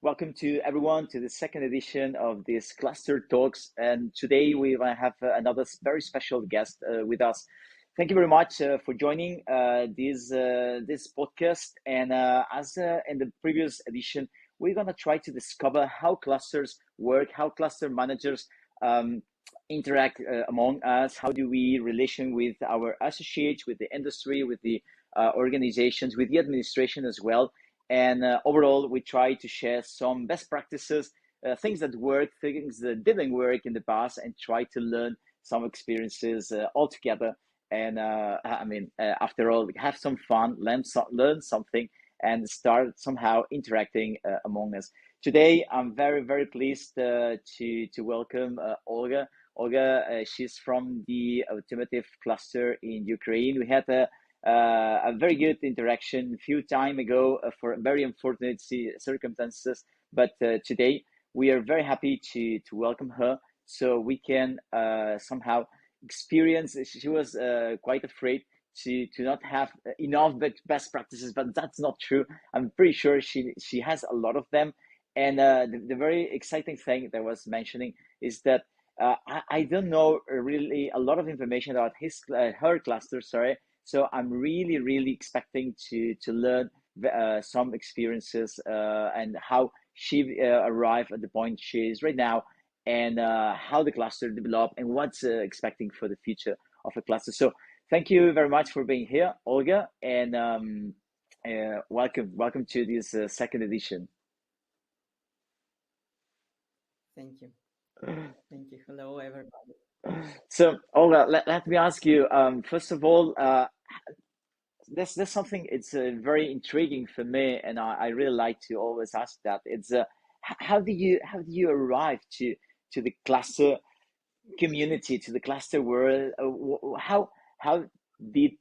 Welcome to everyone to the second edition of this Cluster Talks. And today we have another very special guest with us. Thank you very much for joining this podcast. And as in the previous edition, we're going to try to discover how clusters work, how cluster managers interact among us. How do we relation with our associates, with the industry, with the organizations, with the administration as well. And overall, we try to share some best practices, things that work, things that didn't work in the past, and try to learn some experiences all together. And after all, have some fun, learn something, and start somehow interacting among us. Today, I'm very, very pleased to welcome Olga. Olga, she's from the Automotive Cluster in Ukraine. We had a very good interaction a few time ago for very unfortunate circumstances. But today we are very happy to welcome her so we can somehow experience. She was quite afraid to not have enough best practices, but that's not true. I'm pretty sure she has a lot of them. And the very exciting thing that I was mentioning is that I don't know really a lot of information about her cluster, sorry. So I'm really, really expecting to learn some experiences and how she arrived at the point she is right now, and how the cluster developed and what's expecting for the future of a cluster. So thank you very much for being here, Olga, and welcome to this second edition. Thank you. Thank you. Hello, everybody. So, Olga, let me ask you, first of all, there's something, it's very intriguing for me, and I really like to always ask that. It's how do you arrive to the cluster community, to the cluster world? How did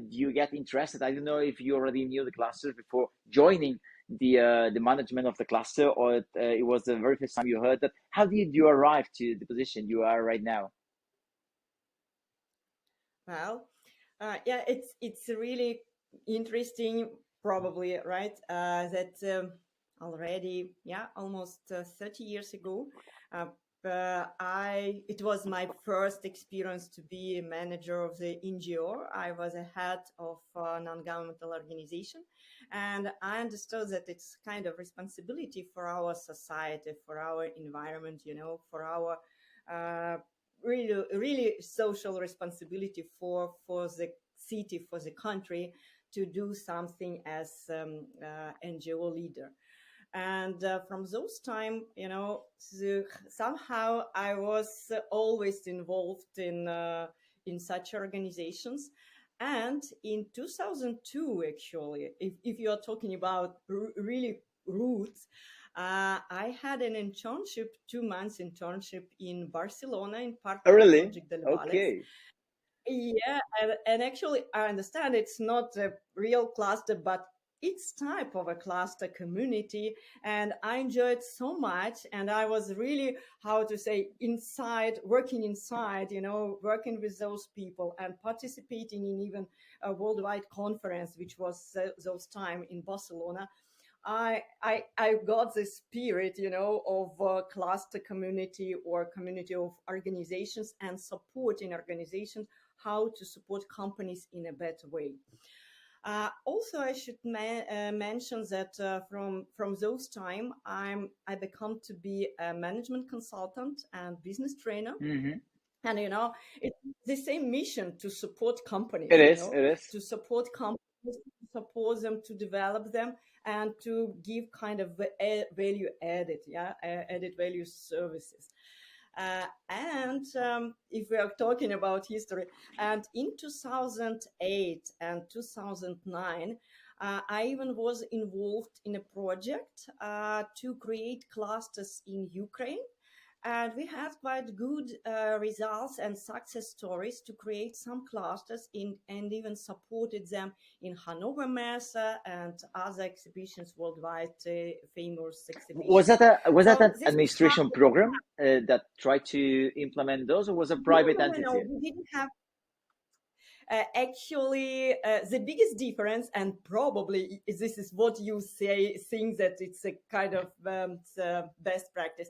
you get interested? I don't know if you already knew the cluster before joining the management of the cluster, or it was the very first time you heard that. How did you arrive to the position you are right now? Well, yeah, it's really interesting, probably, right? That already, yeah, almost 30 years ago, it was my first experience to be a manager of the NGO. I was a head of a non-governmental organization, and I understood that it's kind of responsibility for our society, for our environment, for our really social responsibility for the city, for the country, to do something as NGO leader. And from those time, somehow I was always involved in such organizations. And in 2002, actually, if you are talking about really roots, I had an internship, 2 months internship in Barcelona in part of Really? Project Del Okay. Yeah, and actually, I understand it's not a real cluster, but it's type of a cluster community, and I enjoyed so much. And I was really, how to say, working inside, working with those people and participating in even a worldwide conference, which was those time in Barcelona. I got the spirit, of cluster community or community of organizations and supporting organizations, how to support companies in a better way. Also, I should mention that from those time, I become to be a management consultant and business trainer. Mm-hmm. And it's the same mission to support companies. It is. It is. To support companies, to support them, to develop them, and to give kind of value added, added value services. And if we are talking about history, and in 2008 and 2009, I even was involved in a project to create clusters in Ukraine. And we had quite good results and success stories to create some clusters and even supported them in Hanover Messe and other exhibitions worldwide, famous exhibitions. Was that an administration program that tried to implement those, or was a private entity? No, we didn't have. Actually, the biggest difference, and probably this is what you say, think that it's a kind of best practice.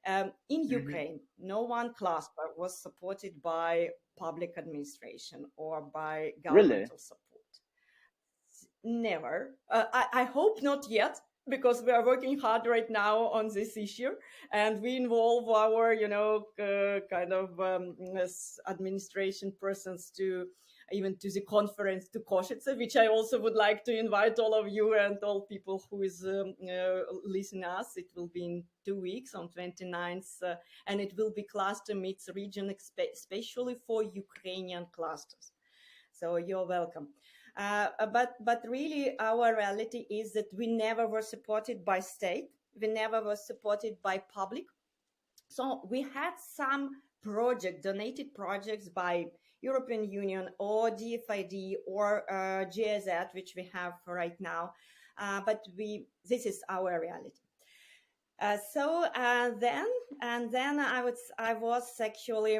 In Hmm. Ukraine, no one cluster was supported by public administration or by Really? governmental support. Never. I hope not yet, because we are working hard right now on this issue, and we involve our, kind of administration persons to even to the conference to Košice, which I also would like to invite all of you and all people who is listening us. It will be in 2 weeks on 29th, and it will be cluster meets region, especially for Ukrainian clusters. So you're welcome. But really, our reality is that we never were supported by state. We never were supported by public. So we had some donated projects by European Union or DFID or GIZ, which we have right now. But this is our reality. Then I was actually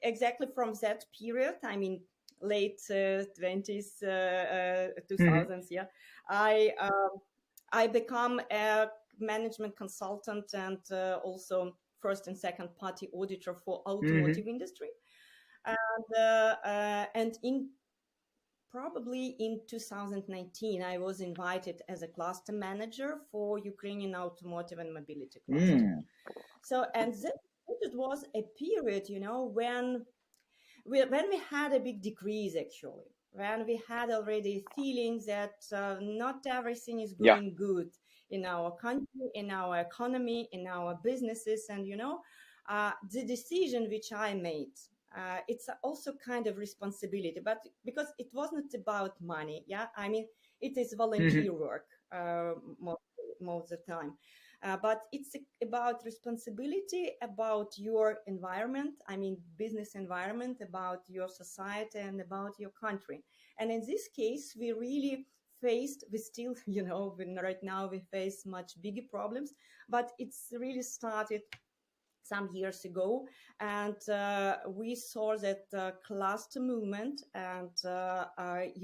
exactly from that period. I mean, late 20s, Hmm. 2000s. Yeah, I become a management consultant and also first and second party auditor for Hmm. automotive industry. And in probably in 2019, I was invited as a cluster manager for Ukrainian automotive and mobility cluster. Mm. So, and then it was a period, when we had a big decrease, actually, when we had already feelings that not everything is Yeah. going good in our country, in our economy, in our businesses. And, the decision which I made, it's also kind of responsibility, but because it wasn't about money. Yeah. I mean, it is Hmm. volunteer work most of the time. But it's about responsibility, about your environment, I mean, business environment, about your society, and about your country. And in this case, we really we still, right now we face much bigger problems, but it's really started some years ago. And we saw that cluster movement and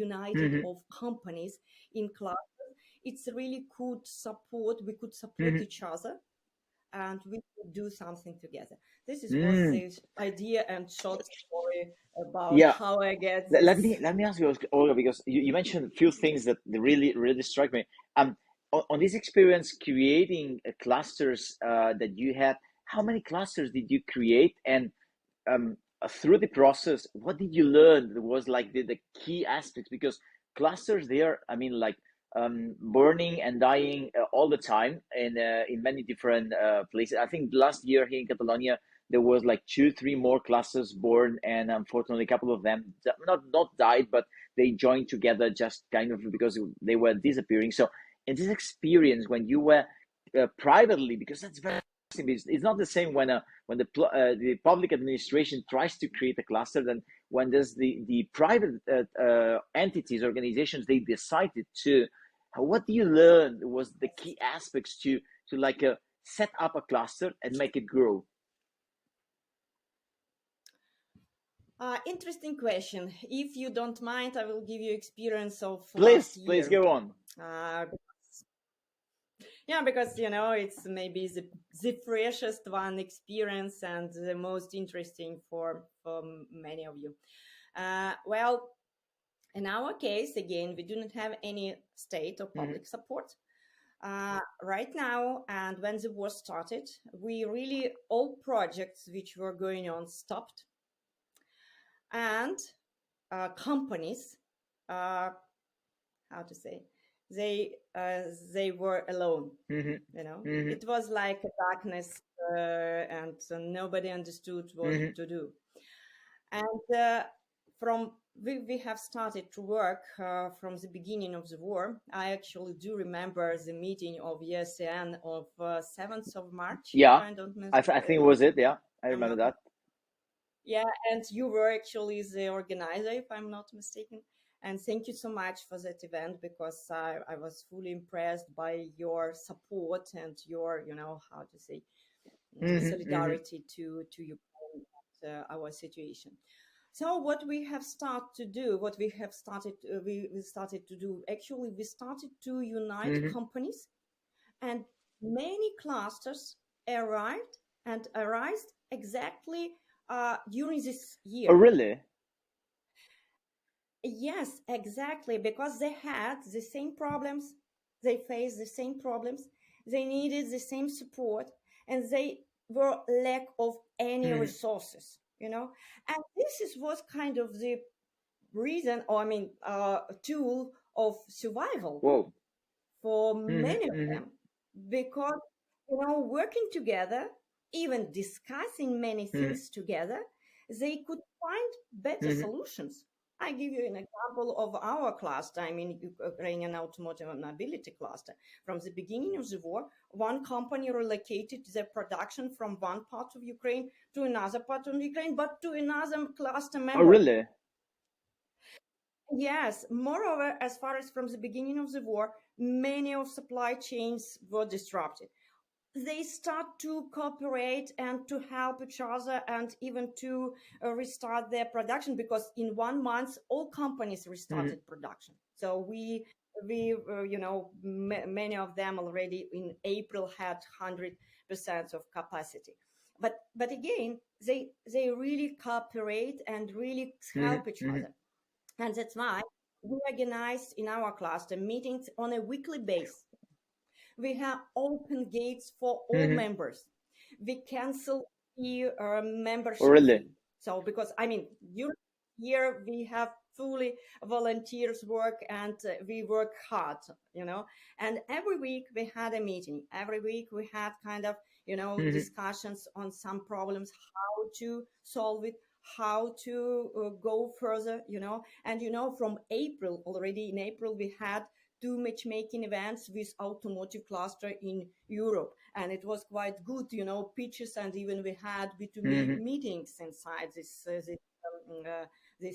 united Hmm. of companies in cluster, it's really we could support Hmm. each other, and we could do something together. This is was Mm. the idea and short story about Yeah. how I get Let this. me ask you, Olga, because you mentioned a few things that really struck me. On this experience creating clusters that you had, how many clusters did you create? And through the process, what did you learn that was like the key aspects? Because clusters, they are, I mean, like burning and dying all the time in many different places. I think last year here in Catalonia, there was like two, three more clusters born, and unfortunately, a couple of them not died, but they joined together just kind of because they were disappearing. So, in this experience, when you were privately, because that's very it's not the same when the public administration tries to create a cluster than when there's the private entities, organizations, they decided to. What do you learn was the key aspects to like set up a cluster and make it grow? Interesting question. If you don't mind, I will give you experience of last Please year. go on. Uh, yeah, because it's maybe the freshest one experience and the most interesting for many of you. Well, in our case, again, we do not have any state or Mm-hmm. public support right now. And when the war started, we really all projects which were going on stopped, and companies, how to say, they were alone. Mm-hmm. It was like a darkness, and nobody understood what Mm-hmm. to do. And from we have started to work from the beginning of the war. I actually do remember the meeting of ESN of 7th of March, if Yeah, I don't I think it was it. Yeah, I I'm remember not. that. Yeah, and you were actually the organizer, if I'm not mistaken. And thank you so much for that event, because I was fully impressed by your support and your, how to say, Mm-hmm. Mm-hmm. solidarity to Ukraine and our situation. So what we have started to do, what we have started, we started to do, actually, we started to unite Mm-hmm. companies, and many clusters arrived and arise exactly during this Oh, year. really? Yes, exactly, because they had the same problems, they faced the same problems, they needed the same support, and they were lack of any Mm-hmm. resources, And this is was kind of the reason, or I mean, tool of survival Whoa. for Mm-hmm. many of Mm-hmm. them, because working together, even discussing many Mm-hmm. things together, they could find better Mm-hmm. solutions. I give you an example of our cluster, I mean, Ukrainian Automotive and Mobility Cluster. From the beginning of the war, one company relocated their production from one part of Ukraine to another part of Ukraine, but to another cluster Oh, member. really? Yes, moreover, as far as from the beginning of the war, many of supply chains were disrupted. They start to cooperate and to help each other and even to restart their production, because in 1 month all companies Mm-hmm. restarted production. So many of them already in April had 100% of capacity. But again, they really cooperate and really help each Mm-hmm. Mm-hmm. other, and that's why we organize in our cluster meetings on a weekly basis. We have open gates for all Mm-hmm. members. We cancel the Oh, membership really? fee. So, because I mean, during the year we have fully volunteers work, and we work hard, And every week we had a meeting. Every week we had kind of, Mm-hmm. discussions on some problems, how to solve it, how to go further, And from April, already in April, we had two matchmaking events with automotive cluster in Europe. And it was quite good, pitches, and even we had B2B Mm-hmm. meetings inside this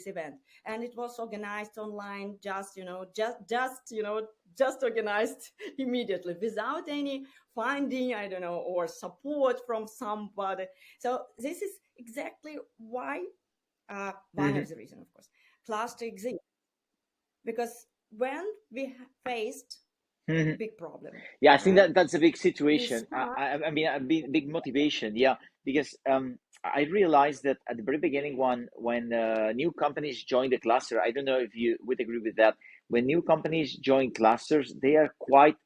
event. And it was organized online, just organized immediately without any funding, I don't know, or support from somebody. So this is exactly why, one Mm-hmm. of the reasons, of course, cluster exists, because when we faced Mm-hmm. big problem, Yeah, I think right? that that's a big We situation. start. I mean, a big motivation. Yeah, because I realized that at the very beginning, when new companies join the cluster, I don't know if you would agree with that. When new companies join clusters, they are quite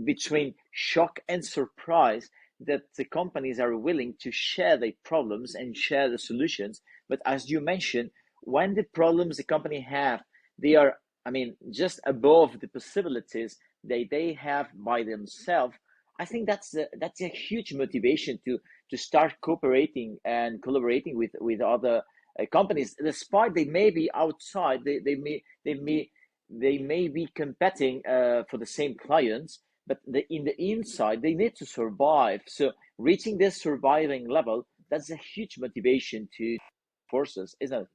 between shock and surprise that the companies are willing to share their problems and share the solutions. But as you mentioned, when the problems the company have, they are, I mean, just above the possibilities they have by themselves. I think that's a huge motivation to start cooperating and collaborating with other companies, despite they may be outside, they may be competing for the same clients, but in the inside they need to survive. So reaching this surviving level, that's a huge motivation to forces, isn't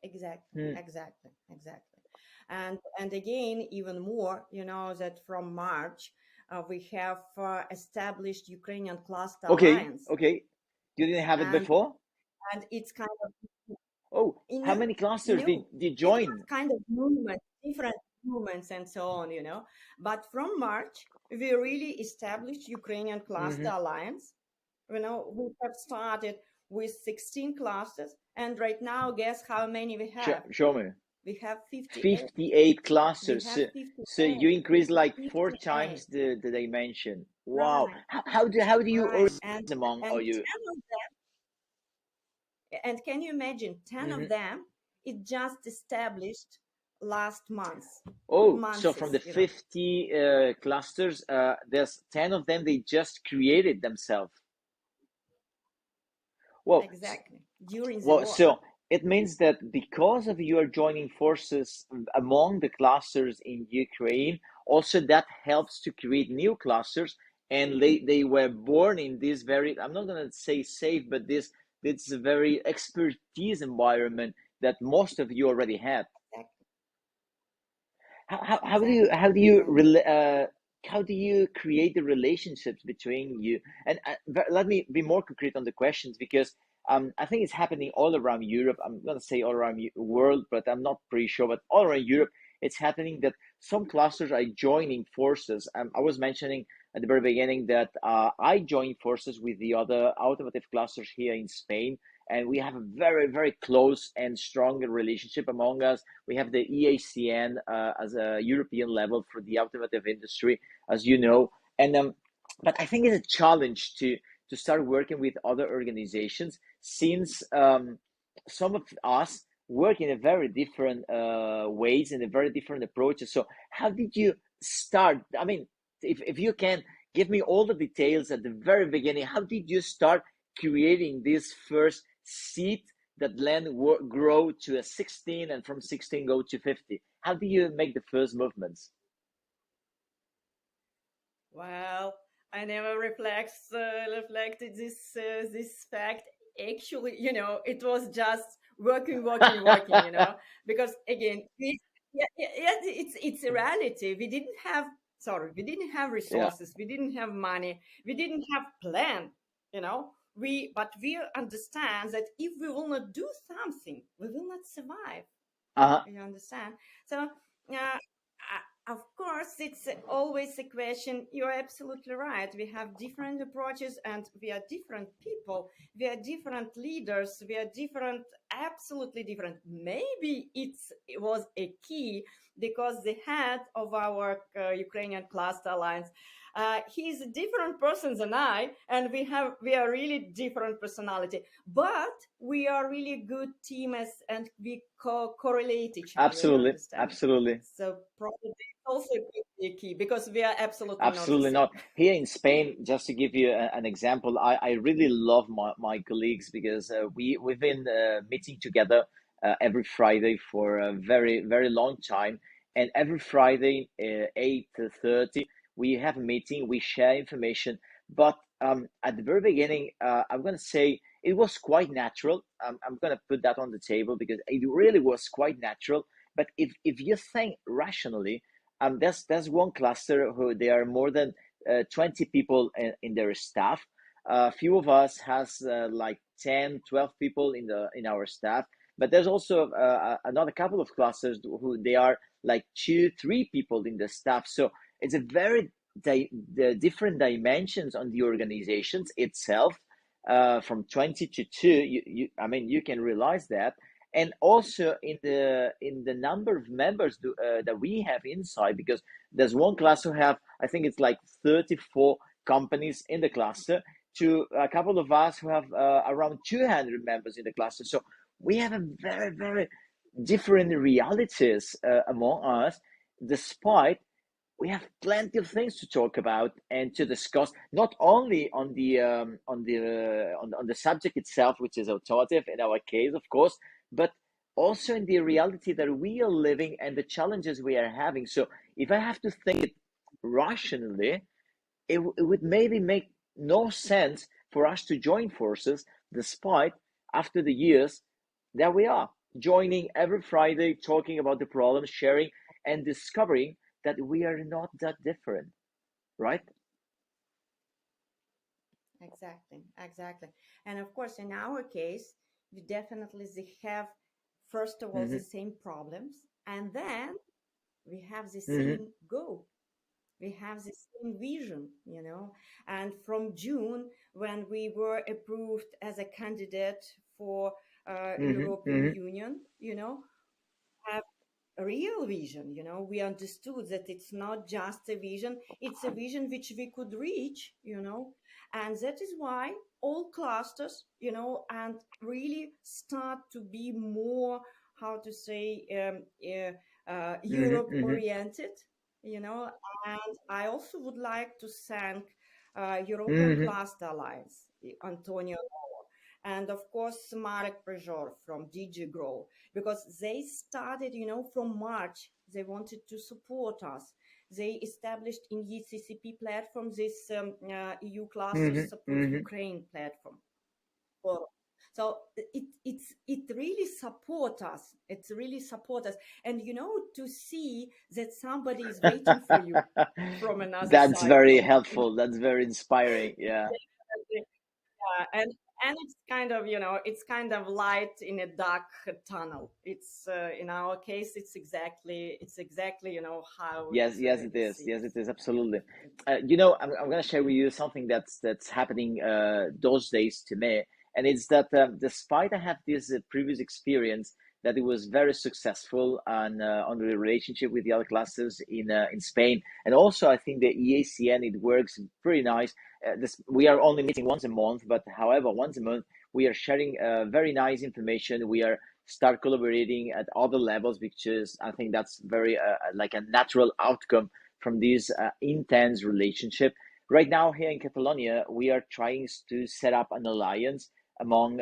Exactly, it? exactly, exactly. And again, even more, that from March, we have established Ukrainian Cluster Okay, Alliance, okay. You didn't have it and before? it's kind of Oh, how new, many clusters did new. did It was join? kind of movement, different movements, and so on, But from March, we really established Ukrainian Cluster Mm-hmm. Alliance. We have started with 16 clusters, and right now, guess how many we have? Show me. We have 58. 58 We clusters. have So you 58. increase like 4 58. times the dimension. Wow. Right, How do you right. organize And among and all you? 10 of and can you imagine 10 Mm-hmm. of them it just established last month. Oh, so from the Months, 50 clusters, there's 10 of them they just created themselves. Well, exactly, during the well, war. so it means that because of your joining forces among the clusters in Ukraine, also that helps to create new clusters, and they were born in this very, I'm not gonna say safe, but this a very expertise environment that most of you already had. Exactly, How do you exactly, exactly. how do you create the relationships between you? And let me be more concrete on the questions, because I think it's happening all around Europe. I'm going to say all around the world, but I'm not pretty sure. But all around Europe, it's happening that some clusters are joining forces. I was mentioning at the very beginning that I joined forces with the other automotive clusters here in Spain, and we have a very, very close and strong relationship among us. We have the EACN as a European level for the automotive industry, as you know, and but I think it's a challenge to start working with other organizations since some of us work in a very different ways and a very different approaches. So how did you start? I mean, if you can give me all the details at the very beginning, how did you start creating this first seed that then grow to a 16 and from 16 go to 50? How do you make the first movements? Well, I never reflected this fact. Actually, it was just working, working, working. Because again, it's a reality. We didn't have Yeah. resources, we didn't have money, we didn't have plan. But we understand that if we will not do something, we will not survive. Uh-huh. You understand? So, of course, it's always a question. You're absolutely right. We have different approaches and we are different people. We are different leaders. We are different, absolutely different. Maybe it was a key because the head of our Ukrainian Cluster Alliance, he's a different person than I, and we are really different personality. But we are really good team and we correlate each other. You Absolutely. understand? Absolutely. So probably also could be a key because we are absolutely not the Absolutely same. not. Here in Spain, just to give you an example, I really love my colleagues because we've been meeting together every Friday for a very, very long time. And every Friday, 8:30, we have a meeting, we share information. But at the very beginning, I'm going to say it was quite natural. I'm going to put that on the table because it really was quite natural. But if you think rationally, there's one cluster who there are more than 20 people in their staff. A few of us has like 10, 12 people in our staff, but there's also another couple of clusters who they are like 2, 3 people in the staff. So it's a very the different dimensions on the organizations itself, from 20 to 2. I mean, you can realize that, and also in the number of members that we have inside, because there's one cluster who have, I think it's like 34 companies in the cluster, to a couple of us who have around 200 members in the cluster. So we have a very, very different realities among us, despite we have plenty of things to talk about and to discuss, not only on the subject itself, which is automotive in our case, of course, but also in the reality that we are living and the challenges we are having. So if I have to think it rationally, it would maybe make no sense for us to join forces, despite after the years that we are joining every Friday, talking about the problems, sharing, and discovering that we are not that different, right? Exactly, exactly. And of course, in our case, we definitely have, first of all, the Mm-hmm. same problems, and then we have the Mm-hmm. same goal. We have the same vision. And from June, when we were approved as a candidate for Mm-hmm. European Mm-hmm. Union, have a real vision. We understood that it's not just a vision, it's a vision which we could reach. And that is why all clusters, and really start to be more, how to say, Mm-hmm. Europe Mm-hmm. oriented, you know. And I also would like to thank European Mm-hmm. Cluster Alliance, Antonio, and of course Marek Prejor from DG Grow, because they started, from March. They wanted to support us. They established in ECCP platform this EU Cluster Mm-hmm. Support Mm-hmm. Ukraine platform. For- So it really support us. It's really support us, and to see that somebody is waiting for you from another That's side very from helpful. That's very inspiring. Yeah. yeah, and and it's kind of, it's kind of light in a dark tunnel. It's in our case, it's exactly how Yes, yes, it it is. Yes, it seems. is Yeah. absolutely. I'm going to share with you something that's happening those days to me, and it's that despite I have this previous experience that it was very successful on the relationship with the other clusters in Spain, and also I think the EACN it works pretty nice. We are only meeting once a month, but however, once a month we are sharing very nice information. We are start collaborating at other levels because I think that's very like a natural outcome from this intense relationship. Right now, here in Catalonia, we are trying to set up an alliance among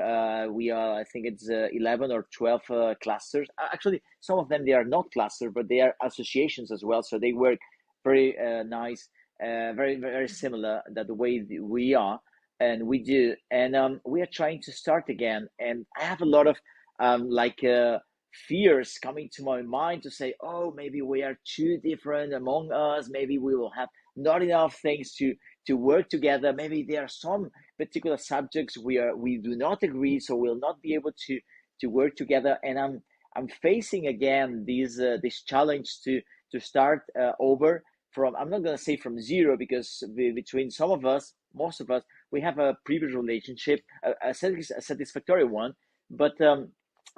we are I think it's 11 or 12 clusters. Actually, some of them they are not clusters, but they are associations as well. So they work very nice, very similar that the way we are and we do. And we are trying to start again. And I have a lot of like fears coming to my mind to say, oh, maybe we are too different among us. Maybe we will have not enough things to work together. Maybe there are some particular subjects we do not agree, so we'll not be able to work together. And I'm facing again this challenge to start over from. I'm not gonna say from zero because between some of us, most of us, we have a previous relationship, a satisfactory one, but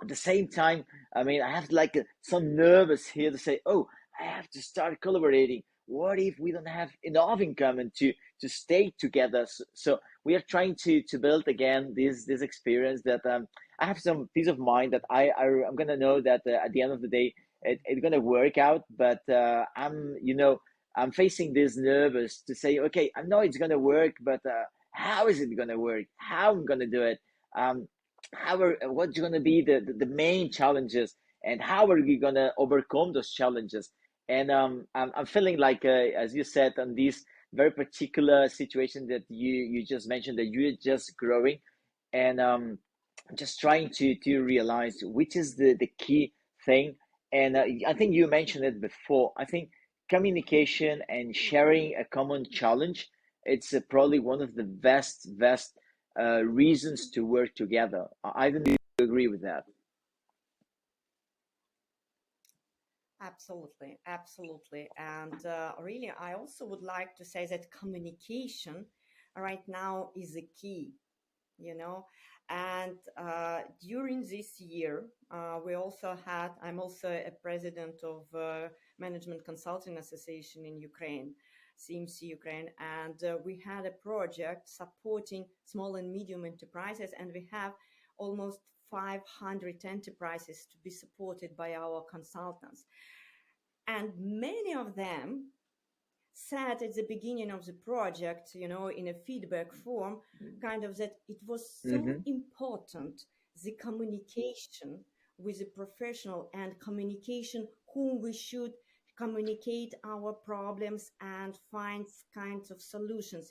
at the same time, I mean, I have like some nervous here to say, oh, I have to start collaborating. What if we don't have enough in common to stay together? So we are trying to build again this experience that I have some peace of mind that I'm gonna know that at the end of the day it's gonna work out. But I'm facing this nervous to say, okay, I know it's gonna work, but how is it gonna work? How I'm gonna do it? Um, what's going to be the main challenges and how are we going to overcome those challenges, and I'm feeling like as you said on this very particular situation that you just mentioned that you're just growing and just trying to realize which is the key thing. And I think you mentioned it before. I think communication and sharing a common challenge, it's probably one of the best reasons to work together. I don't agree with that. Absolutely, absolutely. And really, I also would like to say that communication right now is the key, you know. And during this year, we also had, I'm also a president of Management Consulting Association in Ukraine, CMC Ukraine, and we had a project supporting small and medium enterprises, and we have almost 500 enterprises to be supported by our consultants. And many of them said at the beginning of the project, in a feedback form, kind of that it was so Mm-hmm. important, the communication with the professional and communication whom we should communicate our problems and find kinds of solutions.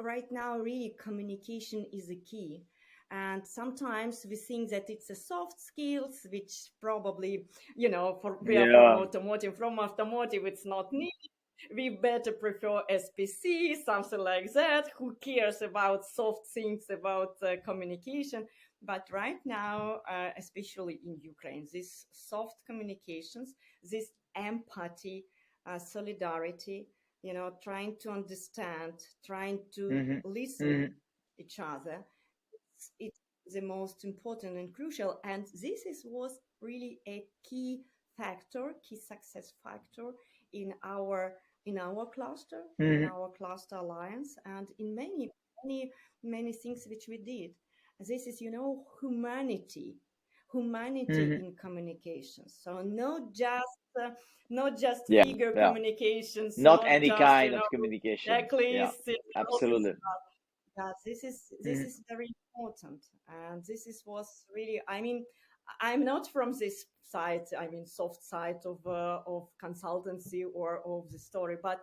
Right now, really, communication is the key. And sometimes we think that it's a soft skills, which probably, we are Yeah. from automotive, it's not needed. We better prefer SPC, something like that. Who cares about soft things, about communication? But right now, especially in Ukraine, these soft communications, this empathy, solidarity, trying to understand, trying to Mm-hmm. listen Mm-hmm. each other, it's the most important and crucial. And this was really a key success factor in our cluster, in Mm-hmm. our cluster alliance, and in many things which we did. This is, humanity Mm-hmm. in communications. So not just Yeah. figure Yeah. communications, Not not any just kind of communication. Yeah. checklists, all this Absolutely. stuff. Yeah, this Mm-hmm. is very important, and was really. I mean, I'm not from this side. I mean, soft side of consultancy or of the story, but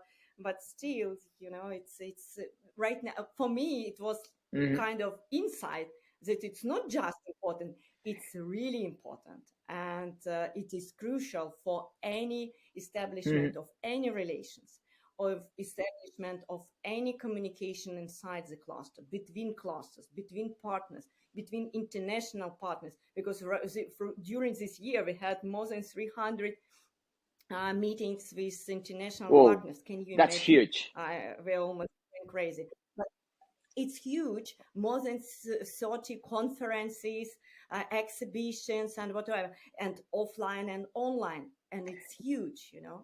still, it's right now for me. It was Mm-hmm. kind of insight that it's not just important; it's really important, and it is crucial for any establishment Mm-hmm. of any relations of establishment of any communication inside the cluster, between clusters, between partners, between international partners, because during this year we had more than 300 meetings with international Whoa, partners. Can you that's imagine? huge. We're almost going crazy. But it's huge, more than 30 conferences, exhibitions, and whatever, and offline and online. And it's huge, you know.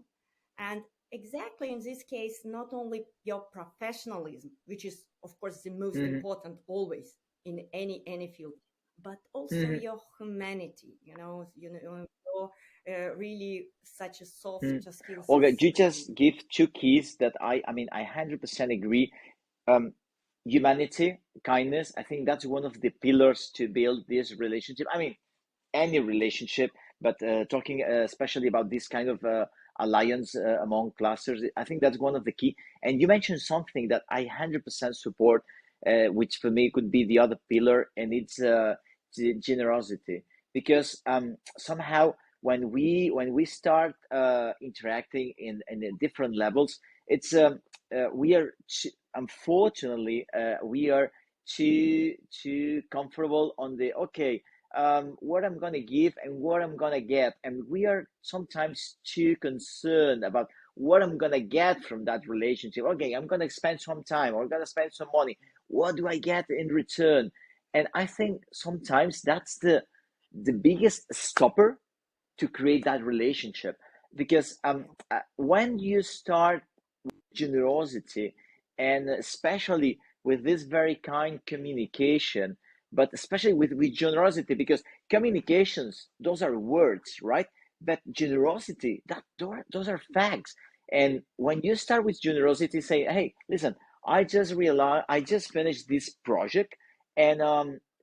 And exactly in this case, not only your professionalism, which is, of course, the most Hmm. important always in any field, but also Hmm. your humanity, your really such a Hmm. soft skills Olga, is you really just give two keys that I mean, I 100% agree. Um, Humanity, kindness. I think that's one of the pillars to build this relationship. I mean, any relationship, but talking especially about this kind of alliance among clusters, I think that's one of the key. And you mentioned something that I 100% support, which for me could be the other pillar, and it's generosity. Because somehow when we start interacting in the different levels, it's we are unfortunately we are too comfortable on the okay, what I'm gonna give and what I'm gonna get, and we are sometimes too concerned about what I'm gonna get from that relationship. Okay, I'm gonna spend some time or I'm gonna spend some money. What do I get in return? And I think sometimes that's the biggest stopper to create that relationship, because when you start generosity, and especially with this very kind communication, but especially with generosity, because communications, those are words, right? But generosity, those are facts. And when you start with generosity, say, hey, listen, I just finished this project, and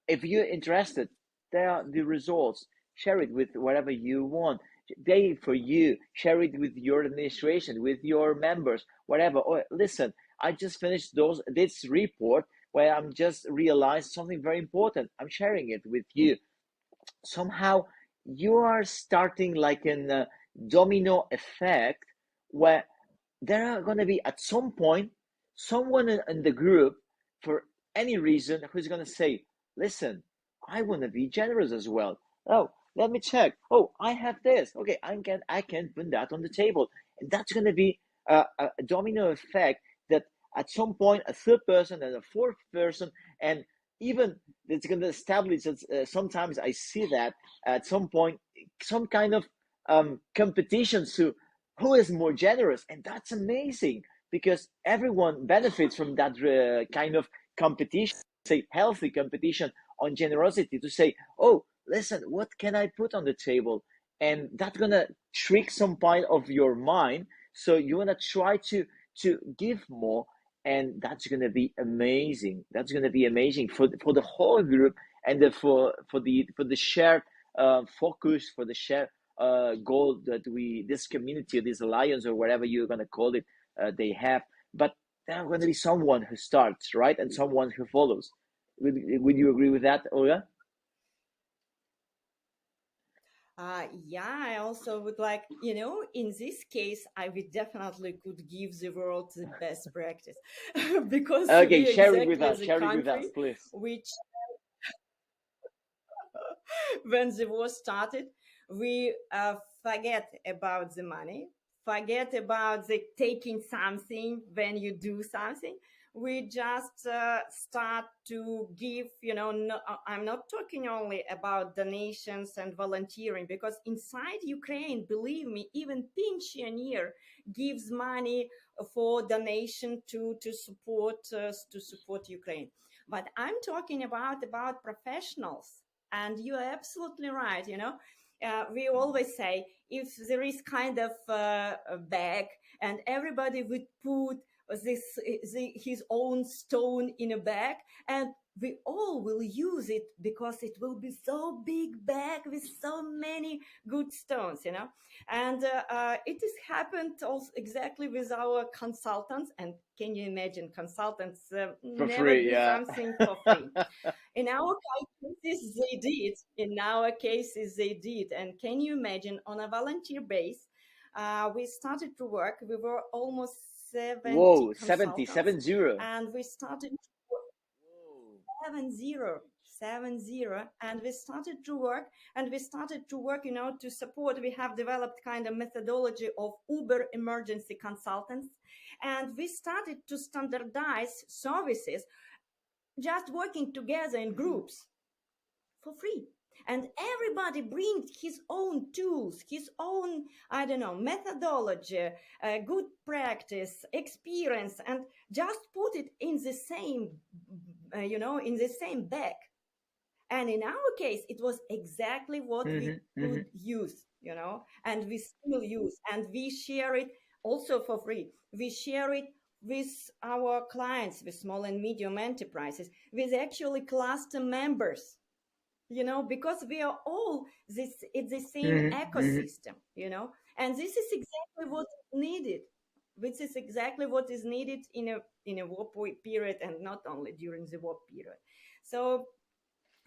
if you're interested, there are the results. Share it with whatever you want. They for you. Share it with your administration, with your members, whatever. Oh, listen, I just finished this report where I'm just realized something very important. I'm sharing it with you. Somehow you are starting like a domino effect, where there are going to be at some point someone in the group, for any reason, who's going to say, listen, I want to be generous as well. Oh, let me check. Oh, I have this. Okay, I can put that on the table. And that's going to be a domino effect, that at some point a third person and a fourth person, and even it's going to establish, sometimes I see that at some point some kind of competition to who is more generous. And that's amazing, because everyone benefits from that kind of competition, say healthy competition on generosity, to say, oh, listen, what can I put on the table? And that's gonna trick some part of your mind, so you want to try to give more. And that's gonna be amazing. That's gonna be amazing for the whole group, and for the shared focus, for the shared goal that this community, this alliance, or whatever you're going to call it, they have. But there's going to be someone who starts, right, and someone who follows. Would you agree with that, Olga? Yeah, I also would like, in this case, I would definitely could give the world the best practice because Okay, we share it with exactly us. the Share it with us, country please. which, when the war started, we forget about the money, forget about the taking something when you do something. We just start to give, no, I'm not talking only about donations and volunteering, because inside Ukraine, believe me, even pensioner gives money for donation to support Ukraine. But I'm talking about professionals, and you're absolutely right. We always say, if there is kind of a bag and everybody would put his own stone in a bag, and we all will use it, because it will be so big bag with so many good stones. And it has happened also exactly with our consultants. And can you imagine, consultants For never free, do yeah. something for free. In our cases, they did. In our cases, they did. And can you imagine, on a volunteer base, we started to work. We were almost 70 Whoa, 70, consultants, 70. and we started Whoa. 70, and we started to work, to support. We have developed kind of methodology of Uber emergency consultants, and we started to standardize services, just working together in groups for free. And everybody brings his own tools, his own, I don't know, methodology, good practice, experience, and just put it in the same, in the same bag. And in our case, it was exactly what we Mm-hmm. could use, and we still use, and we share it also for free. We share it with our clients, with small and medium enterprises, with actually cluster members, because we are all this, it's the same Mm-hmm. Mm-hmm. ecosystem, and this is exactly what needed. Which is exactly what is needed in a war period, and not only during the war period. So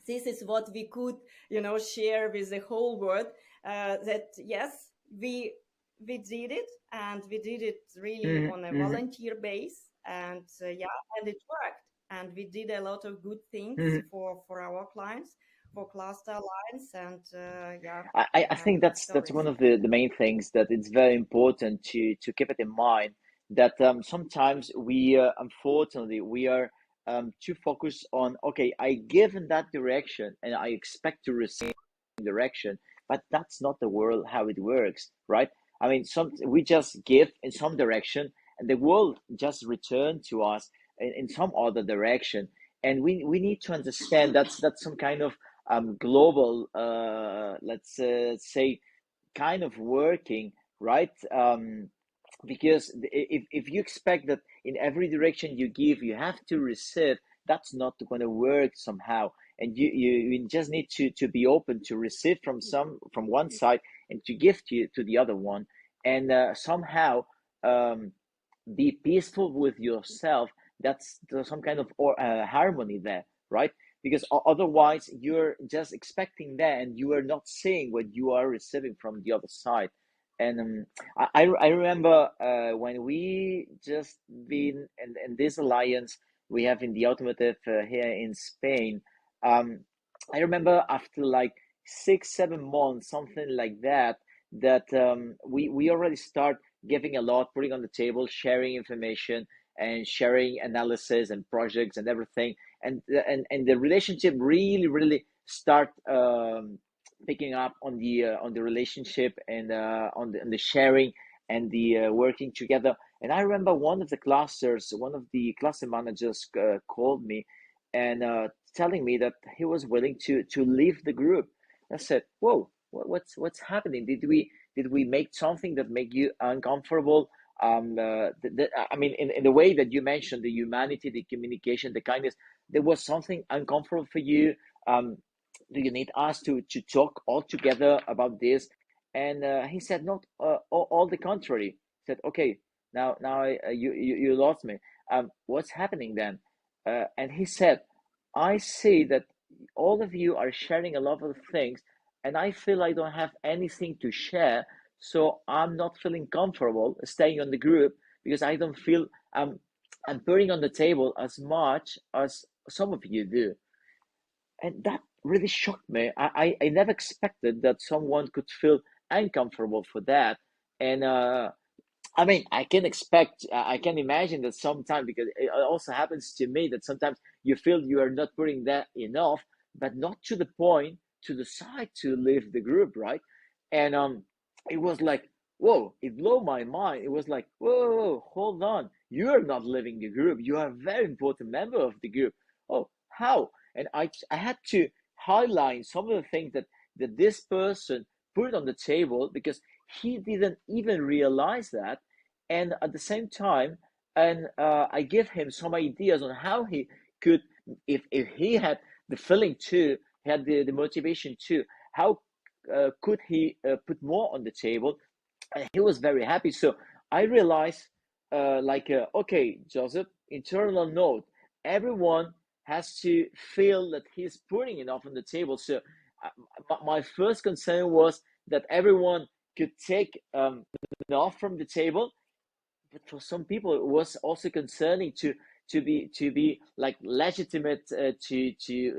this is what we could, share with the whole world, that yes, we did it, and we did it really on a Mm-hmm. volunteer base, and yeah, and it worked, and we did a lot of good things Mm-hmm. for our clients, for Cluster Alliance, and yeah, I think good that's stories. one of the main things that it's very important to keep it in mind that sometimes we unfortunately we are too focused on okay, I give in that direction and I expect to receive direction, but that's not the world how it works, right? I mean, some we just give in some direction and the world just return to us in some other direction, and we need to understand that's some kind of global let's say kind of working, right? Because if you expect that in every direction you give you have to receive, that's not going to work somehow, and you just need to be open to receive from one side and to give to the other one, and somehow um, be peaceful with yourself. That's there's some kind of harmony there, right? Because otherwise you're just expecting that and you are not seeing what you are receiving from the other side. And I remember when we just been in this alliance we have in the automotive here in Spain. um, I remember after like 6 7 months something like that, that we already start giving a lot, putting on the table, sharing information and sharing analysis and projects and everything, and the relationship really start picking up on the relationship and on the sharing and the working together. And I remember one of the cluster managers called me and telling me that he was willing to leave the group. I said, "Whoa, what's happening? Did we make something that make you uncomfortable?" I mean, in the way that you mentioned, the humanity, the communication, the kindness, there was something uncomfortable for you. Um, do you need us to talk all together about this? And he said, not all the contrary. He said, okay, now you lost me. What's happening then? And he said, I see that all of you are sharing a lot of things, and I feel I don't have anything to share, so I'm not feeling comfortable staying on the group because I don't feel I'm putting on the table as much as some of you do. And that really shocked me. I never expected that someone could feel uncomfortable for that. And I mean, I can imagine that sometimes, because it also happens to me that sometimes you feel you are not putting that enough, but not to the point to decide to leave the group, right? And it was like, whoa, it blew my mind. It was like, whoa, hold on, you are not leaving the group. You are a very important member of the group. Oh, how? And I had to highlight some of the things that this person put on the table because he didn't even realize that. And at the same time, and I give him some ideas on how he could, if he had the feeling too, had the motivation too, how could he put more on the table. And he was very happy. So I realized okay, Joseph, internal note, everyone has to feel that he's putting enough on the table. So my first concern was that everyone could take enough from the table, but for some people it was also concerning to be like legitimate, to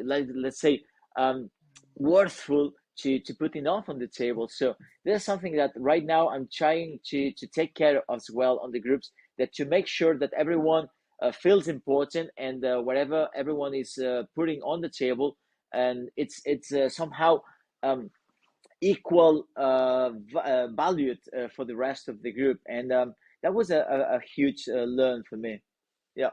let's say, um, worthful to put enough on the table. So there's something that right now I'm trying to take care of as well on the groups, that to make sure that everyone feels important, and whatever everyone is putting on the table, and it's somehow um, equal valued for the rest of the group. And that was a huge learn for me. Yeah.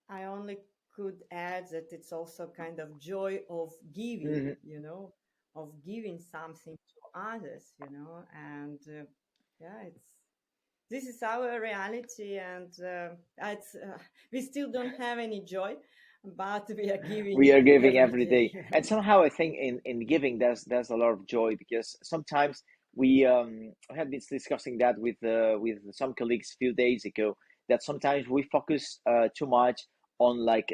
I only could add that it's also kind of joy of giving, Hmm. of giving something to others, and yeah, this is our reality, and we still don't have any joy, but we are We giving are giving every every day, day, and somehow I think in giving there's a lot of joy, because sometimes we have been discussing that with some colleagues a few days ago, that sometimes we focus too much on like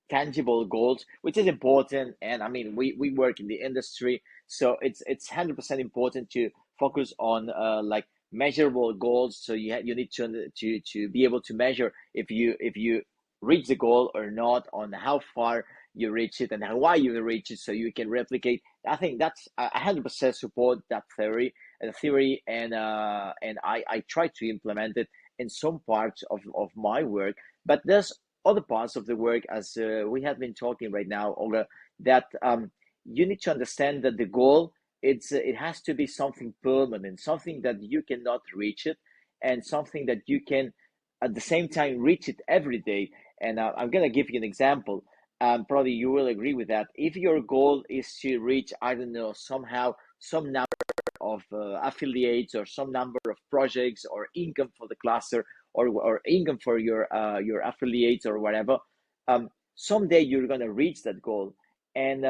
tangible goals, which is important. And I mean, we work in the industry, so it's 100% important to focus on like measurable goals. So you need to be able to measure if you reach the goal or not, on how far you reach it and why you reach it, so you can replicate. I think that's, I 100% support that theory, and I try to implement it in some parts of my work. But there's other parts of the work, as we have been talking right now, Olga, that you need to understand that the goal, it has to be something permanent, something that you cannot reach it, and something that you can at the same time reach it every day. And I'm gonna give you an example. Probably you will agree with that. If your goal is to reach, I don't know, somehow some number of affiliates, or some number of projects, or income for the cluster, or income for your affiliates or whatever, someday you're gonna reach that goal. And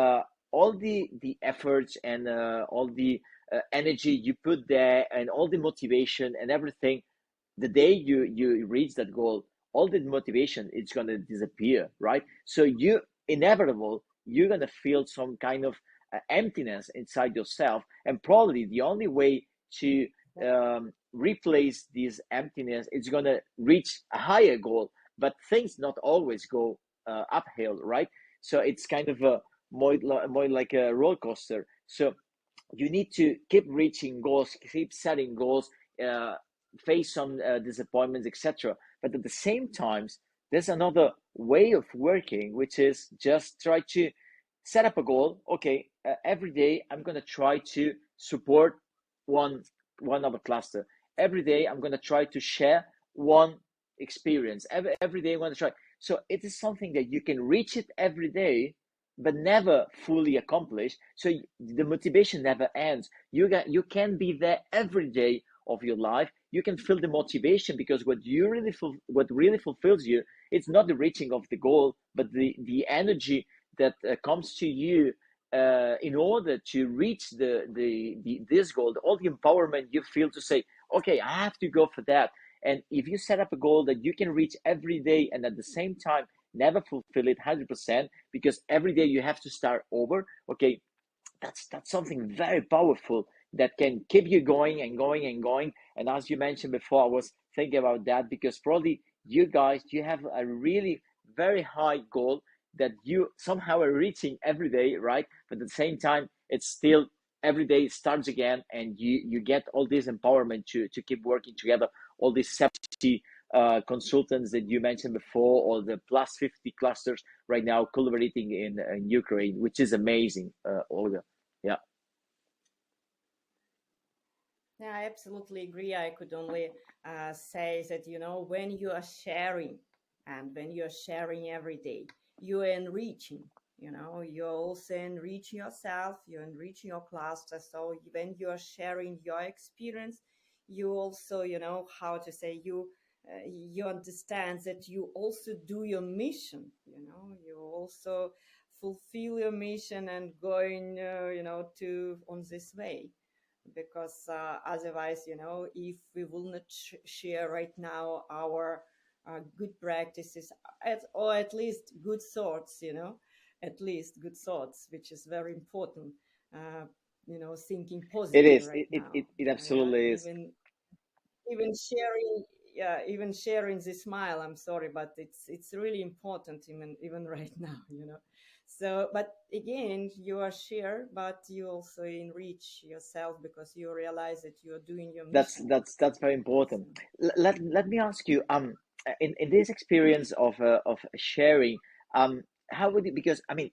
all the efforts, and all the energy you put there, and all the motivation and everything, the day you reach that goal, all the motivation is going to disappear, right? So you inevitable, you're going to feel some kind of emptiness inside yourself, and probably the only way to replace this emptiness is going to reach a higher goal. But things not always go uphill, right? So it's kind of a more like a roller coaster. So you need to keep reaching goals, keep setting goals, uh, face some disappointments, etc. But at the same times, there's another way of working, which is just try to set up a goal. Okay, every day I'm gonna try to support one one other cluster. Every day I'm gonna try to share one experience. Every day I'm gonna try. So it is something that you can reach it every day, but never fully accomplished. So the motivation never ends. You can be there every day of your life. You can feel the motivation, because what really fulfills you, it's not the reaching of the goal, but the energy that comes to you in order to reach the this goal. All the empowerment you feel to say, okay, I have to go for that. And if you set up a goal that you can reach every day, and at the same time never fulfill it 100%, because every day you have to start over, okay, that's something very powerful that can keep you going and going and going. And as you mentioned before, I was thinking about that, because probably you guys, you have a really very high goal that you somehow are reaching every day, right? But at the same time, it's still every day starts again, and you get all this empowerment to keep working together. All these 70 consultants that you mentioned before, or the plus 50 clusters right now collaborating in Ukraine, which is amazing, Olga. Yeah. Yeah, I absolutely agree. I could only say that, when you are sharing, and when you're sharing every day, you're enriching, you're also enriching yourself, you enrich your cluster. So when you're sharing your experience, you also, how to say, you understand that you also do your mission, you also fulfill your mission and going, to on this way, because otherwise, if we will not share right now our good practices, or at least good thoughts, at least good thoughts, which is very important, thinking It positive is. right It now. it Yeah, absolutely is. even. even sharing, yeah, even sharing the smile. I'm sorry, but it's really important even right now, you know. So, but again, you are share, but you also enrich yourself because you realize that you are doing your That's mission. that's very So, important. Let me ask you, in this experience of sharing, how would you, because I mean,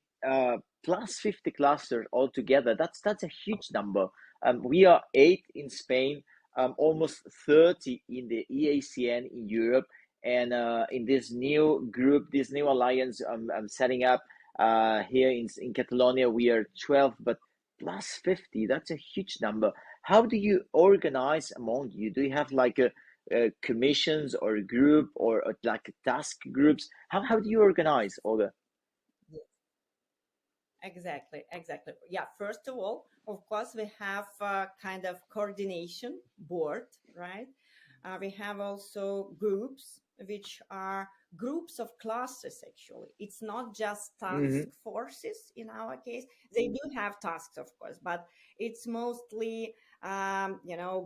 plus 50 clusters altogether, that's a huge number. We are eight in Spain, almost 30 in the EACN in Europe, and in this new group, this new alliance I'm setting up here in Catalonia, we are 12, but plus 50, that's a huge number. How do you organize among you? Do you have like a commissions or a group or like task groups? How do you organize, Olga? yeah, exactly, exactly. Yeah, first of all, of course, we have a kind of coordination board, right? We have also groups, which are groups of clusters, actually. It's not just task Hmm. forces in our case. They do have tasks, of course, but it's mostly,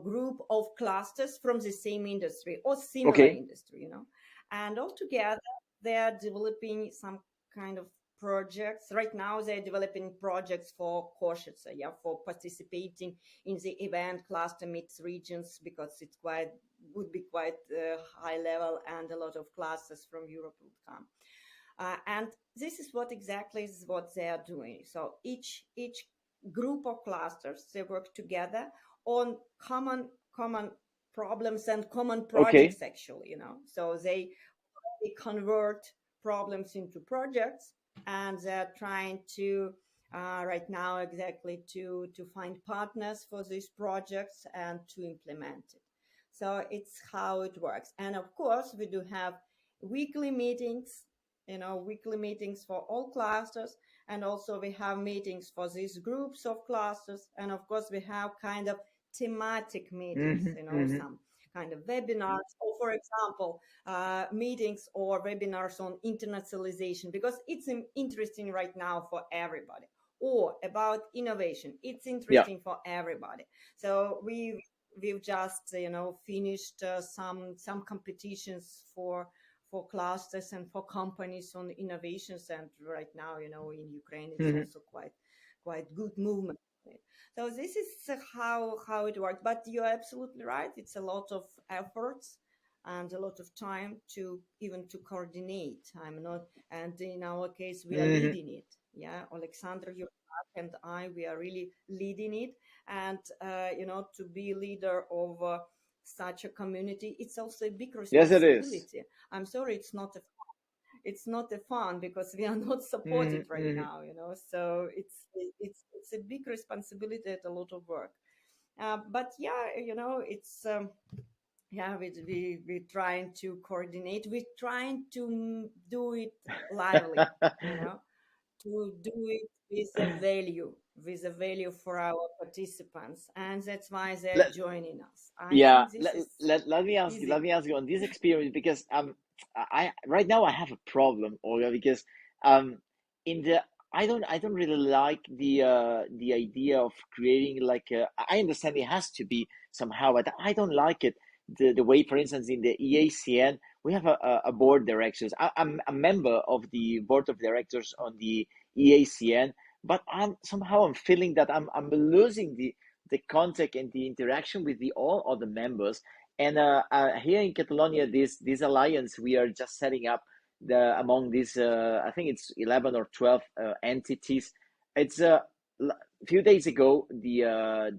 group of clusters from the same industry or similar Okay. industry, you know. And altogether, they are developing some kind of projects. Right now, they're developing projects for Košice, yeah, for participating in the event cluster meets regions because it's quite would be quite high level and a lot of classes from Europe would come. And this is what exactly is what they are doing. So each group of clusters they work together on common problems and common Okay. projects actually, you know. So they convert problems into projects and they're trying to right now exactly to find partners for these projects and to implement it. So it's how it works. And of course we do have weekly meetings, you know, weekly meetings for all clusters, and also we have meetings for these groups of clusters, and of course we have kind of thematic meetings, Hmm. you know, Hmm. some kind of webinars, or for example meetings or webinars on internationalization because it's interesting right now for everybody, or about innovation, it's Yeah. interesting for everybody. So we've just finished some competitions for clusters and for companies on innovations, and right now, you know, in Ukraine it's Hmm. also quite good movement. So this is how it works. But you're absolutely right. It's a lot of efforts and a lot of time to even to coordinate. I'm not, and in our case, we are Hmm. leading it. Yeah, Alexander, you and I, we are really leading it. And to be leader of such a community, it's also a big Yes, it is. responsibility. I'm sorry, it's not a fun because we are not Hmm. supported right Hmm. now, you know. So it's a big responsibility and a lot of work. But yeah, you know, it's yeah, we trying to coordinate. We're trying to do it lively, you know, to do it with a value for our participants, and that's why they're Let, joining us. I yeah, think this is let easy. me ask you on this experience because I right now I have a problem, Olga, because in the I don't really like the idea of creating like I understand it has to be somehow, but I don't like it the way, for instance, in the EACN we have a board directors. I'm a member of the board of directors on the EACN, but I'm feeling that I'm losing the contact and the interaction with the all other members. And here in Catalonia, this alliance we are just setting up the among these I think it's 11 or 12 entities. It's a few days ago the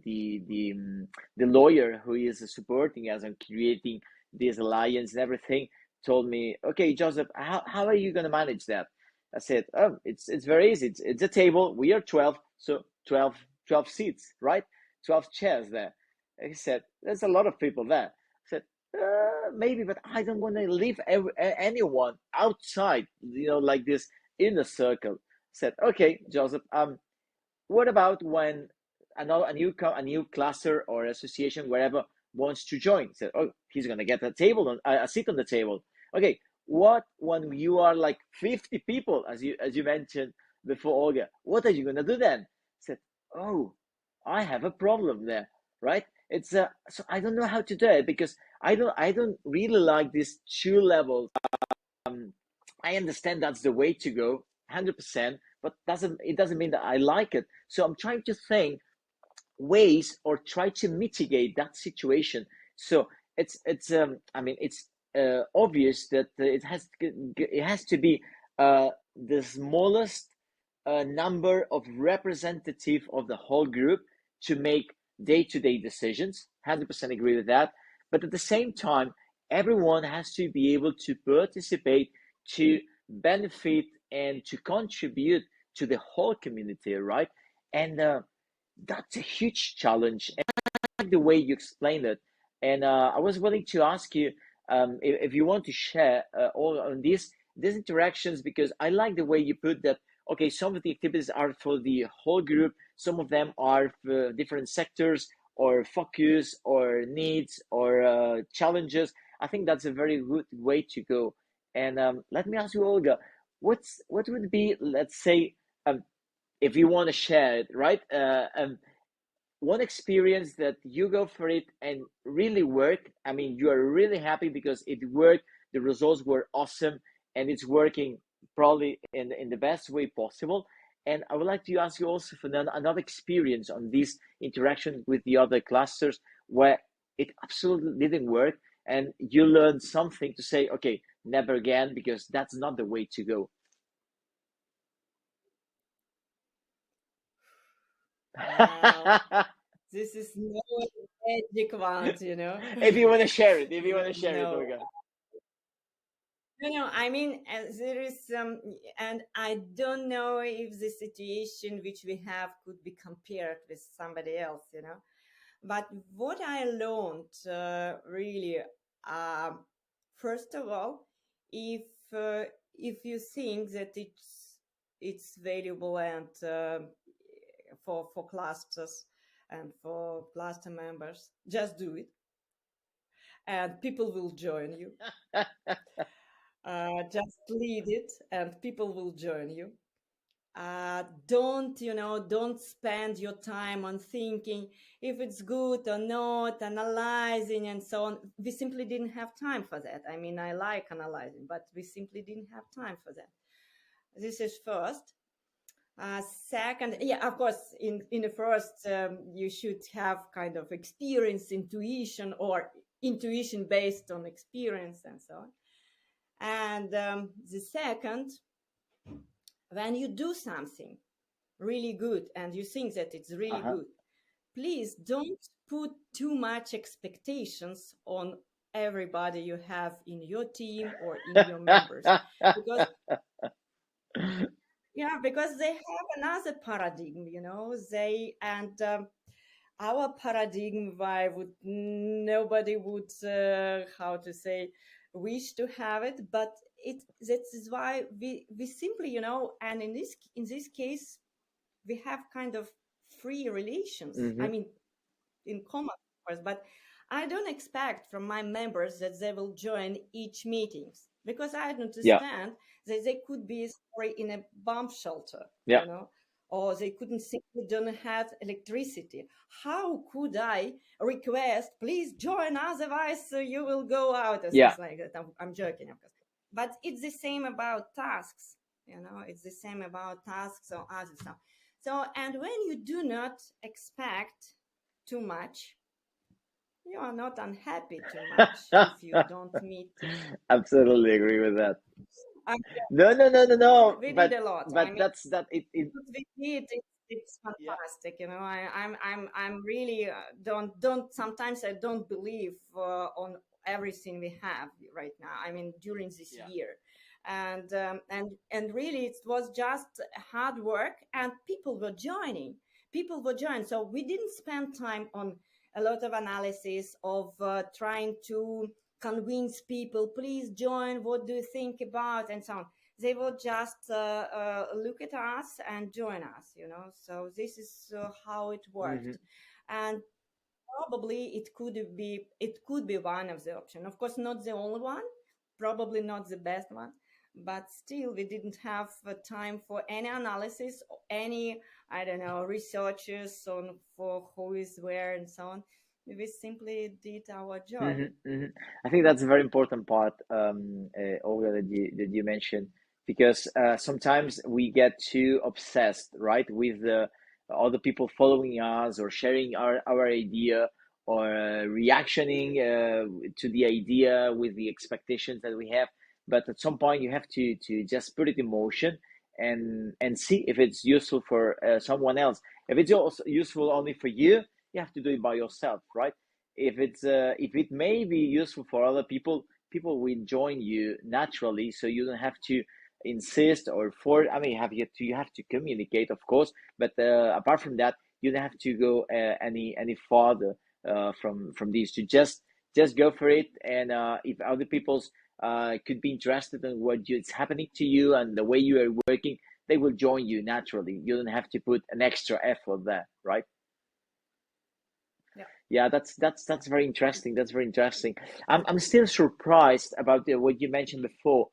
lawyer who is supporting us and creating this alliance and everything told me, okay, Joseph, how are you going to manage that? I said, oh, it's very easy. It's a table. We are 12, so 12 seats, right? 12 chairs there. He said, there's a lot of people there. I said, maybe, but I don't want to leave anyone outside, you know, like this inner circle. I said, okay, Joseph, what about when a new cluster or association, wherever, wants to join? He said, oh, he's going to get a seat on the table. Okay, what when you are like 50 people, as you mentioned before, Olga? What are you going to do then? I said, oh, I have a problem there, right? it's so I don't know how to do it because I don't really like these two levels. I understand that's the way to go, 100%, but it doesn't mean that I like it. So I'm trying to think ways or try to mitigate that situation. So it's obvious that it has to be the smallest number of representative of the whole group to make day-to-day decisions. 100% agree with that. But at the same time, everyone has to be able to participate, to benefit, and to contribute to the whole community, right? And that's a huge challenge. And I like the way you explained it. And I was willing to ask you if you want to share all on these interactions, because I like the way you put that. Okay, some of the activities are for the whole group. Some of them are for different sectors or focus or needs or challenges. I think that's a very good way to go. And let me ask you, Olga, what would be, let's say, if you want to share it, right? One experience that you go for it and really work. I mean, you are really happy because it worked, the results were awesome, and it's working probably in the best way possible. And I would like to ask you also for another experience on this interaction with the other clusters where it absolutely didn't work and you learned something to say, okay, never again, because that's not the way to go. Wow, this is no magic wand, If you want to share it, if you want to share it, No, Olga. I mean, there is some, and I don't know if the situation which we have could be compared with somebody else, But what I learned really, um, first of all, if uh, if you think that it's valuable and for clusters and for cluster members, just do it, and people will join you. Just lead it, and people will join you. Don't spend your time on thinking if it's good or not, analyzing and so on. We simply didn't have time for that. I mean, I like analyzing, but we simply didn't have time for that. This is first. Second, yeah, of course, in the first, you should have kind of experience, intuition, or intuition based on experience and so on. And the second, when you do something really good and you think that it's really Uh-huh. good, please don't put too much expectations on everybody you have in your team or in your members, because because they have another paradigm, they and our paradigm, why would nobody would how to say, wish to have it, but it that is why we simply, and in this case we have kind of free relations. I Hmm. mean, in common, of course, but I don't expect from my members that they will join each meetings, because I Yeah, understand that they could be sorry in a bomb shelter, yeah, or they couldn't simply don't have electricity. How could I request, please join, otherwise you will go out, or yeah. things like that? I'm joking, of course. But it's the same about tasks, it's the same about tasks or other stuff. So, and when you do not expect too much, you are not unhappy too much if you don't meet. Absolutely agree with that. I No, no, no, no, no. We did But a lot. I but mean, that's that. It. what we did, it's Yeah. fantastic. I'm really don't sometimes I don't believe on everything we have right now. I mean, during this Yeah. year, and really it was just hard work, and people were joining. People were joining. So we didn't spend time on a lot of analysis of trying to convince people, please join. What do you think about, and so on. They will just look at us and join us, So this is how it Hmm. worked, and probably it could be one of the options. Of course, not the only one, probably not the best one, but still, we didn't have time for any analysis, any, I don't know, researches on for who is where and so on. we simply did our job. I think that's a very important part, Olga, that you mentioned, because sometimes we get too obsessed, right, with other people following us or sharing our idea or reactioning to the idea with the expectations that we have. But at some point, you have to just put it in motion and see if it's useful for someone else. If it's also useful only for you, you have to do it by yourself, right? If it may be useful for other people, people will join you naturally, so you don't have to insist or force. I mean, you have to communicate, of course, but apart from that, you don't have to go any farther from these. To just go for it, and if other people's could be interested in is happening to you and the way you are working, they will join you naturally. You don't have to put an extra effort there, right? Yeah, that's very interesting. That's very interesting. I'm still surprised about what you mentioned before,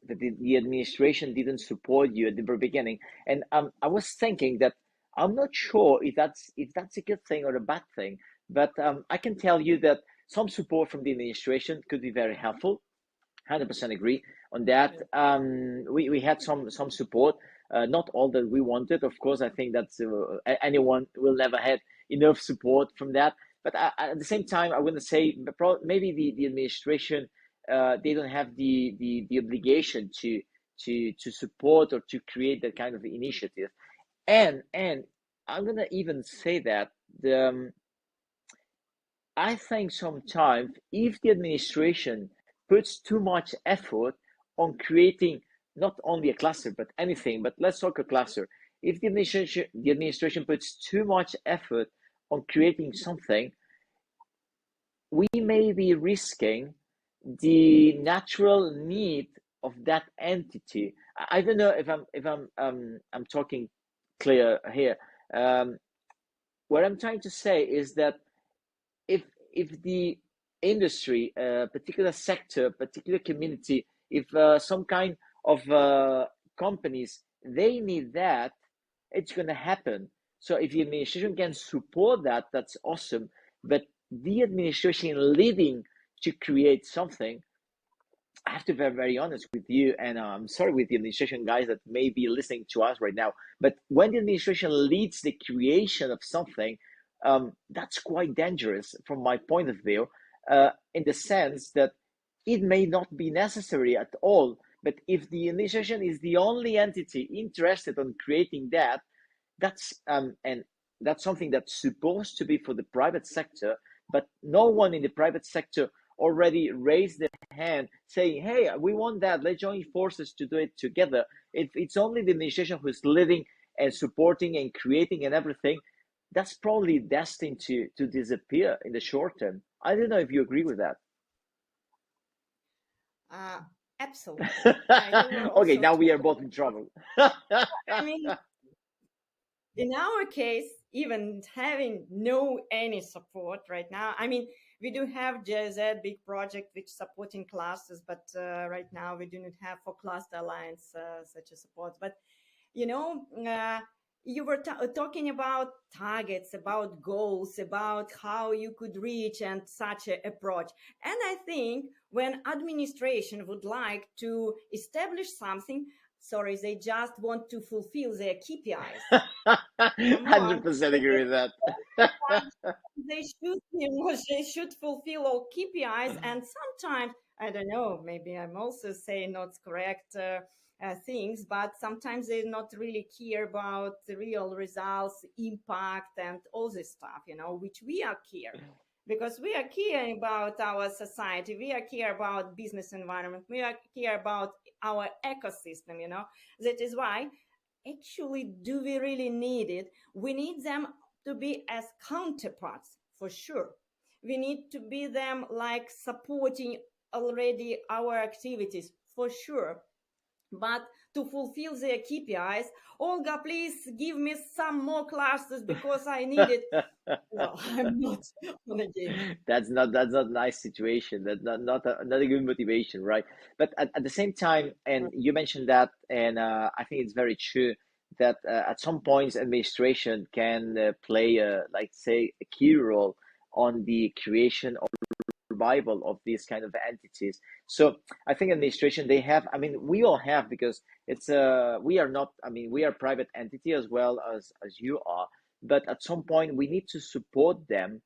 that the administration didn't support you at the very beginning. And I was thinking that I'm not sure if that's a good thing or a bad thing, but I can tell you that some support from the administration could be very helpful. 100% agree on that. Yeah. We had some support, not all that we wanted. Of course, I think that anyone will never have enough support from that. But at the same time, I wouldn't say maybe the administration they don't have the obligation to support or to create that kind of initiative. And I'm gonna even say that I think sometimes if the administration puts too much effort on creating not only a cluster but anything, but let's talk a cluster. If the administration puts too much effort on creating something, we may be risking the natural need of that entity. I don't know if I'm talking clear here. Um, what I'm trying to say is that if if the industry, particular sector, particular community, if some kind of companies they need that, it's going to happen. So if the administration can support that, that's awesome. But the administration leading to create something, I have to be very honest with you, and I'm sorry with the administration guys that may be listening to us right now. But when the administration leads the creation of something, that's quite dangerous from my point of view, in the sense that it may not be necessary at all. But if the administration is the only entity interested in creating that, and that's something that's supposed to be for the private sector, but no one in the private sector already raised their hand saying, hey, we want that, let's join forces to do it together. If it's only the administration who's leading and supporting and creating and everything, that's probably destined to disappear in the short term. I don't know if you agree with that. Uh, Absolutely. You were Okay, also now we are talking both in trouble. I mean, in our case, even having no any support right now, I mean, we do have JZ big project which supporting clusters, but right now we do not have for Cluster Alliance such a support. But you know, you were talking about targets, about goals, about how you could reach and such a approach. And I think when administration would like to establish something, sorry, they just want to fulfill their KPIs. Come on. 100% agree with that. They should, they should fulfill all KPIs. And sometimes, I don't know, maybe I'm also saying not correct things, but sometimes they not really care about the real results, impact, and all this stuff, which we are care. Because we are care about our society, we are care about business environment, we are care about our ecosystem, That is why actually do we really need it? We need them to be as counterparts for sure. We need to be them like supporting already our activities for sure. But to fulfill their KPIs, Olga, please give me some more clusters because I need it. No, I'm not on a game. That's not a nice situation. That's not a good motivation, right? But at the same time, and you mentioned that, and I think it's very true that at some points administration can play like say a key role on the creation or survival of these kind of entities. So I think administration, they have, I mean, we all have, because it's we are not, I mean, we are a private entity as well as you are, but at some point we need to support them.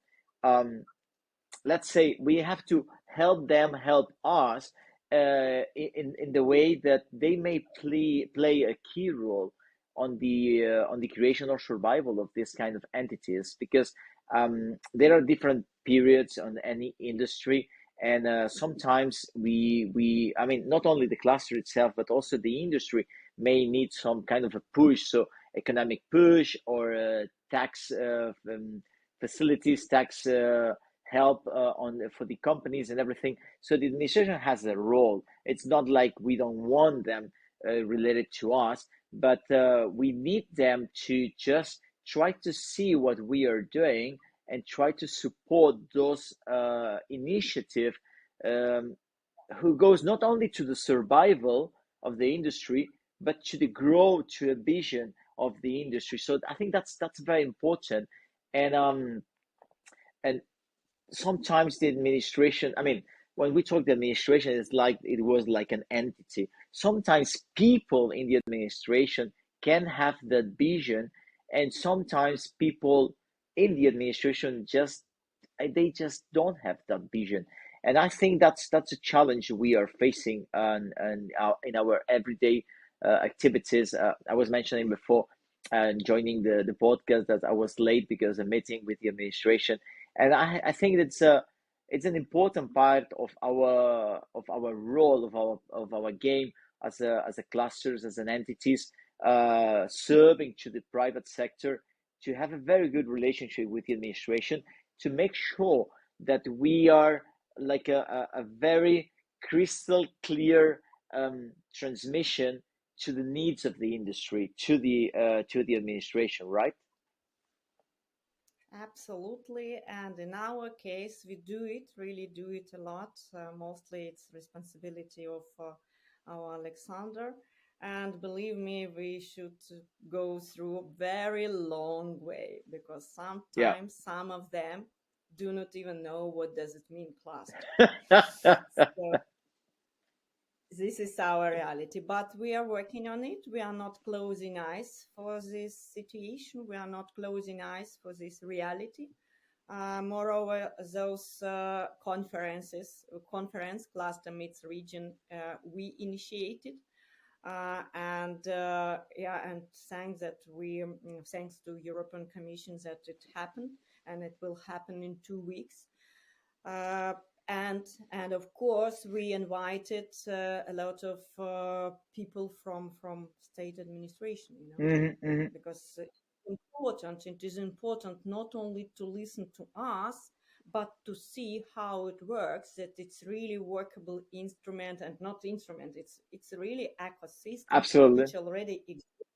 Let's say we have to help them help us, in the way that they may play a key role on the creation or survival of this kind of entities, because there are different periods on any industry, and sometimes we I mean, not only the cluster itself but also the industry may need some kind of a push, so economic push or tax facilities, tax help on for the companies and everything. So the administration has a role. It's not like we don't want them related to us, but we need them to just try to see what we are doing and try to support those initiative, um, who goes not only to the survival of the industry but to the growth, to a vision of the industry. So I think that's very important. And um and sometimes the administration, I mean, when we talk the administration, it's like it was like an entity. Sometimes people in the administration can have that vision, and sometimes people in the administration just they just don't have that vision. And I think that's a challenge we are facing in our everyday activities. I was mentioning before, joining the podcast, that I was late because of a meeting with the administration, and I think it's an important part of our role, of our game as a clusters, as an entities, serving to the private sector, to have a very good relationship with the administration, to make sure that we are like a very crystal clear transmission to the needs of the industry, to the administration, right? Absolutely. And in our case, we do it, really do it a lot. Mostly it's responsibility of our Alexander. And believe me, we should go through a very long way, because Yeah. sometimes some of them do not even know what does it mean cluster. So this is our reality, but we are working on it. We are not closing eyes for this situation. We are not closing eyes for this reality. Moreover, those conference cluster meets region, we initiated, and thanks that thanks to European Commission that it happened, and it will happen in 2 weeks. Uh, and of course we invited a lot of people from state administration, Hmm. Hmm. because it is important not only to listen to us, but to see how it works, that it's really workable instrument, and not instrument, it's really ecosystem Absolutely. which already exists,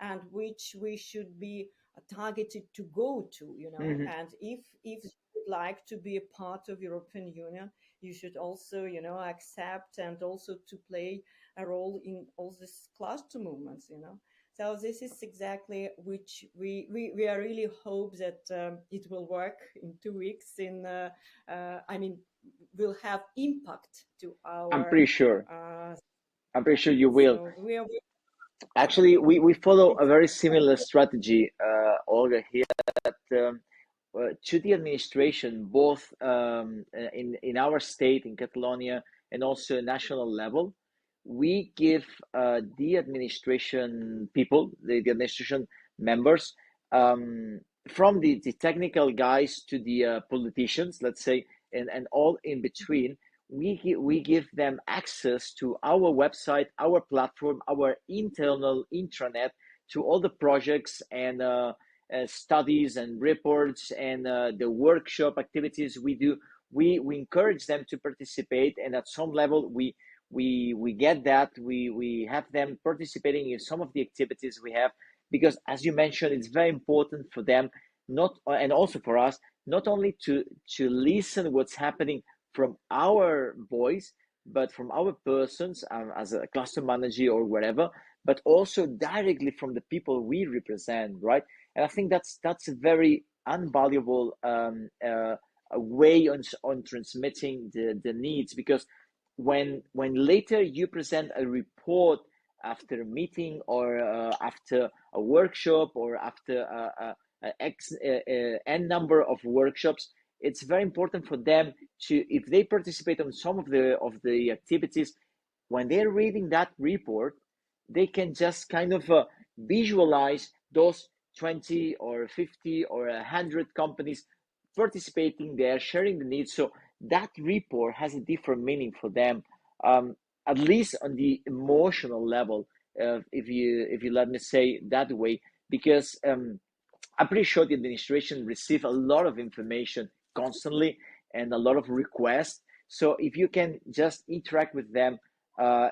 and which we should be targeted to go to, Hmm. and if you would like to be a part of European Union, you should also, accept and also to play a role in all these cluster movements. So this is exactly which we are really hope that it will work in 2 weeks, I mean, will have impact to I'm our pretty sure. uh, I'm pretty sure you will. so we are Actually, we follow a it's very similar strategy, Olga, here, that to the administration, both in our state, in Catalonia, and also national level, we give the administration people, the administration members, from the technical guys to the politicians, let's say, and all in between, we give them access to our website, our platform, our internal intranet, to all the projects and studies and reports and the workshop activities we do. We encourage them to participate, and at some level we get that we have them participating in some of the activities we have, because as you mentioned, it's very important for them, not and also for us, not only to listen what's happening from our voice, but from our persons, as a cluster manager or whatever, but also directly from the people we represent, right? And I think that's a very invaluable way on transmitting the needs, because when later you present a report after a meeting, or after a workshop, or after n number of workshops, it's very important for them to, if they participate on some of the activities, when they're reading that report, they can just kind of visualize those 20 or 50 or 100 companies participating there, sharing the needs. So that report has a different meaning for them, at least on the emotional level, if you let me say that way, because I'm pretty sure the administration receive a lot of information constantly and a lot of requests. So if you can just interact with them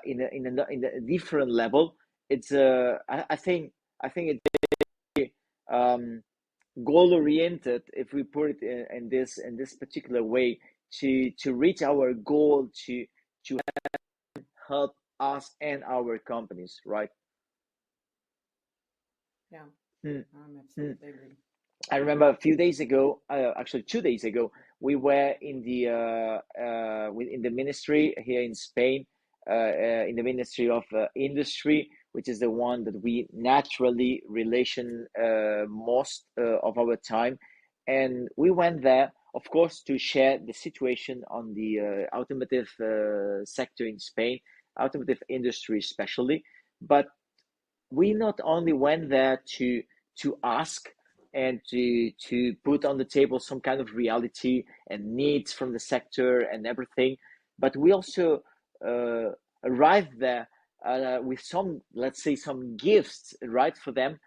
in a different level, it's I think it's um, goal oriented, if we put it in this particular way, to reach our goal, to help us and our companies, right? Yeah, Hmm. I'm Hmm. absolutely agree. I remember a few days ago, actually 2 days ago, we were in the ministry here in Spain, in the Ministry of Industry, which is the one that we naturally relation most of our time, and we went there, of course, to share the situation on the automotive sector in Spain, automotive industry especially, but we not only went there to ask and to put on the table some kind of reality and needs from the sector and everything, but we also uh, arrived there with some, let's say, some gifts, right, for them,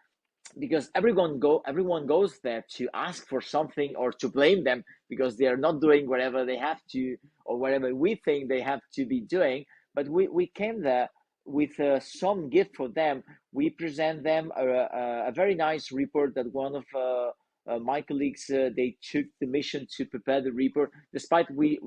because everyone goes there to ask for something or to blame them because they are not doing whatever they have to, or whatever we think they have to be doing. But we came there with some gift for them. We present them a very nice report that one of my colleagues, they took the mission to prepare the report, despite we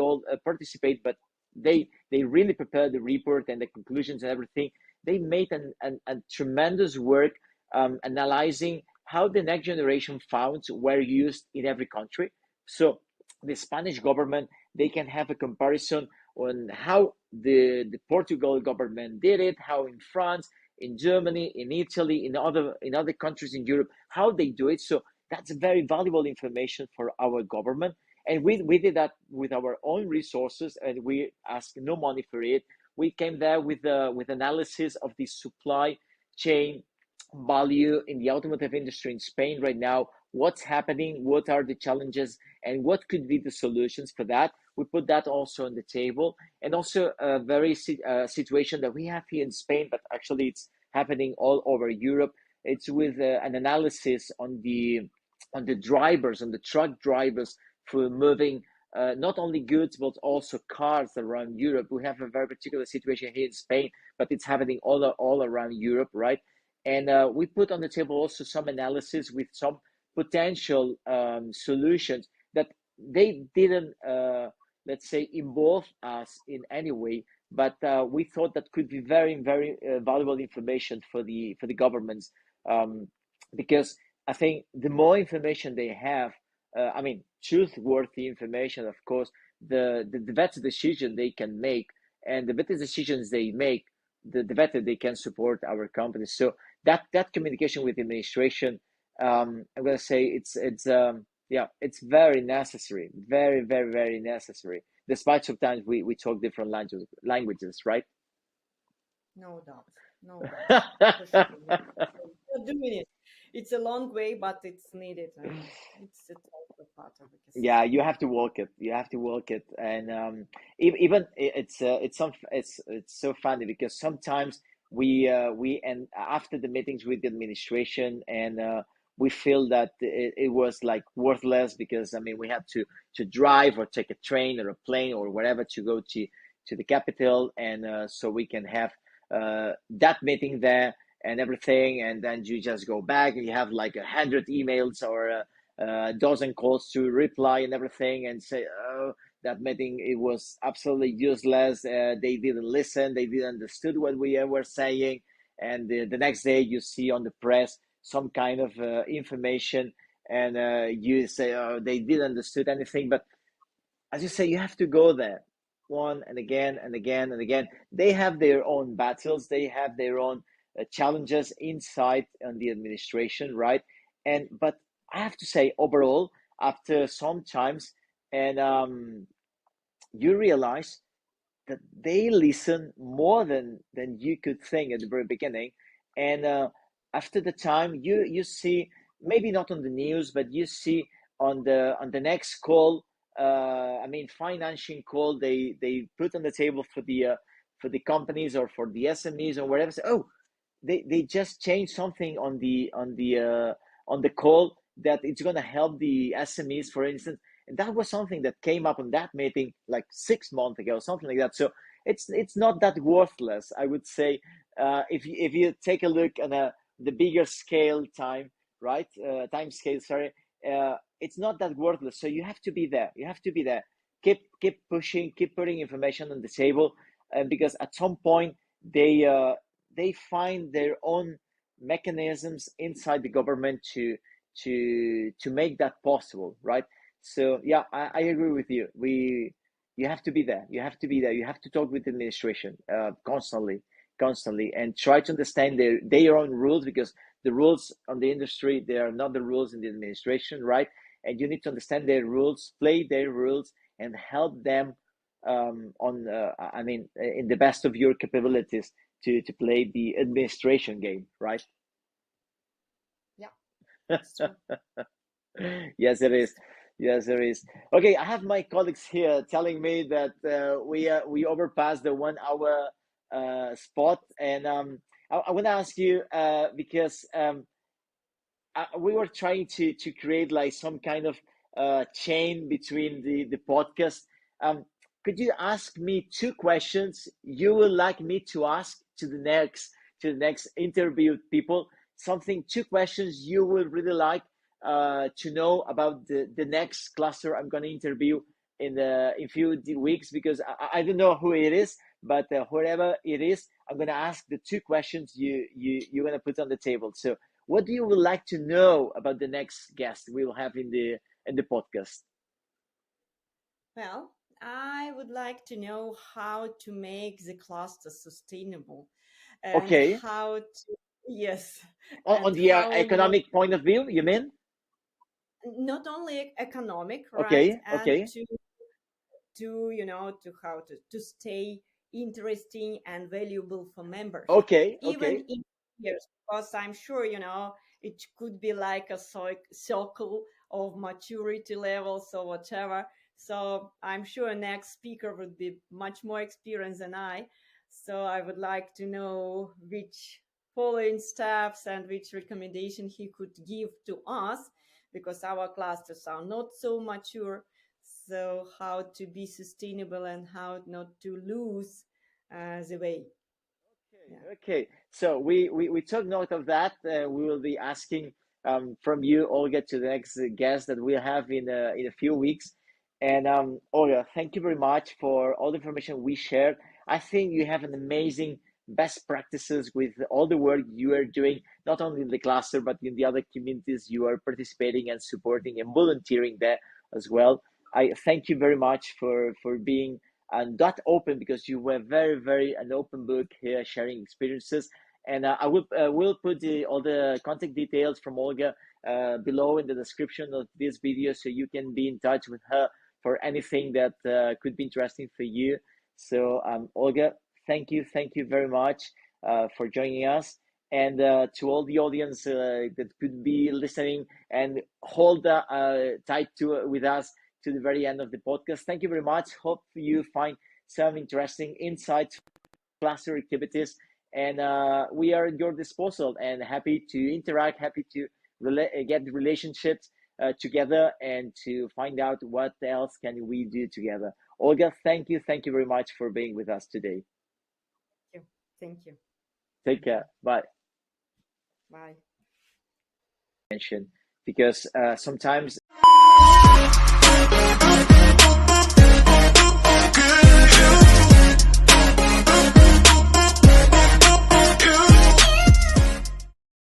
all participate, but they really prepared the report and the conclusions and everything. They made a tremendous work, analyzing how the next generation funds were used in every country. So the Spanish government, they can have a comparison on how the Portugal government did it, how in France, in Germany, in Italy, in other countries in Europe, how they do it. So that's very valuable information for our government. And we did that with our own resources, and we asked no money for it. We came there with analysis of the supply chain value in the automotive industry in Spain right now, what's happening, what are the challenges, and what could be the solutions for that. We put that also on the table, and also a very situation that we have here in Spain, but actually it's happening all over Europe. It's with an analysis on the drivers, on the truck drivers for moving not only goods but also cars around Europe. We have a very particular situation here in Spain, but it's happening all around Europe, right? And we put on the table also some analysis with some potential solutions that they didn't, let's say, involve us in any way, but we thought that could be very, very valuable information for the governments, um, because I think the more information they have, I mean, truthworthy information, of course, the better decision they can make, and the better decisions they make, the better they can support our companies. So that communication with the administration, I'm gonna say it's yeah, it's very necessary, very, very, very necessary. Despite sometimes we talk different languages, right? No doubt, no doubt, for sure. We're doing it. It's a long way, but it's needed, and it's also part of the Yeah, system. you have to walk it. You have to walk it, and even it's so funny because sometimes we and after the meetings with the administration, and we feel that it was like worthless, because I mean we had to drive or take a train or a plane or whatever to go to the capital, and so we can have that meeting there and everything, and then you just go back and you have like 100 emails or a dozen calls to reply and everything, and say, oh, that meeting, it was absolutely useless. They didn't listen. They didn't understood what we were saying. And the next day you see on the press some kind of information and you say, oh, they didn't understood anything. But as you say, you have to go there one and again and again and again. They have their own battles, they have their own challenges inside on the administration, right? And but I have to say, overall, after some times, and you realize that they listen more than you could think at the very beginning, and after the time, you see, maybe not on the news, but you see on the next call, I mean financing call, they put on the table for the companies or for the SMEs or whatever. Say, oh, they just changed something on the call that it's going to help the SMEs, for instance. And that was something that came up in that meeting like 6 months ago, something like that. So it's not that worthless, I would say. If you take a look at the bigger scale time, right? Time scale, sorry. It's not that worthless. So you have to be there. You have to be there. Keep pushing. Keep putting information on the table, because at some point they find their own mechanisms inside the government to make that possible, right? So yeah, I agree with you. You have to be there. You have to be there. You have to talk with the administration constantly, and try to understand their own rules, because the rules on the industry, they are not the rules in the administration, right? And you need to understand their rules, play their rules, and help them on I mean, in the best of your capabilities to play the administration game, right? Yeah, that's true. Yes, it is. Yes, there is. Okay, I have my colleagues here telling me that we overpassed the 1 hour spot, and I want to ask you, because we were trying to create like some kind of chain between the podcast. Um, could you ask me 2 questions you would like me to ask to the next interviewed people? Something 2 questions you would really like to know about the next cluster I'm going to interview in few weeks, because I don't know who it is, but whoever it is, I'm going to ask the 2 questions you're going to put on the table. So what do you would like to know about the next guest we will have in the podcast? Well, I would like to know how to make the cluster sustainable and Okay, how to, yes, on and the how not economic point of view, you mean? not only economic, right, Okay, and okay, to to how to stay interesting and valuable for membership, okay, even okay, in years, because I'm sure it could be like a circle of maturity levels or whatever. So I'm sure next speaker would be much more experienced than I. So I would like to know which following steps and which recommendation he could give to us, because our clusters are not so mature. So how to be sustainable and how not to lose the way. Yeah. okay. So we took note of that. We will be asking from you, Olga, to the next guest that we'll have in a few weeks. And Olga, thank you very much for all the information we shared. I think you have an amazing best practices with all the work you are doing, not only in the cluster, but in the other communities you are participating and supporting and volunteering there as well. I thank you very much for being and that open, because you were very an open book here sharing experiences. And I will put all the contact details from Olga below in the description of this video, so you can be in touch with her for anything that could be interesting for you. So Olga, thank you very much for joining us. And to all the audience that could be listening and hold tight to with us to the very end of the podcast. Thank you very much. Hope you find some interesting insights, cluster activities, and we are at your disposal and happy to interact, happy to get relationships together and to find out what else can we do together. Olga, thank you very much for being with us today. Thank you. Thank you. Take Thank you. care. Bye. Bye. Mention, because sometimes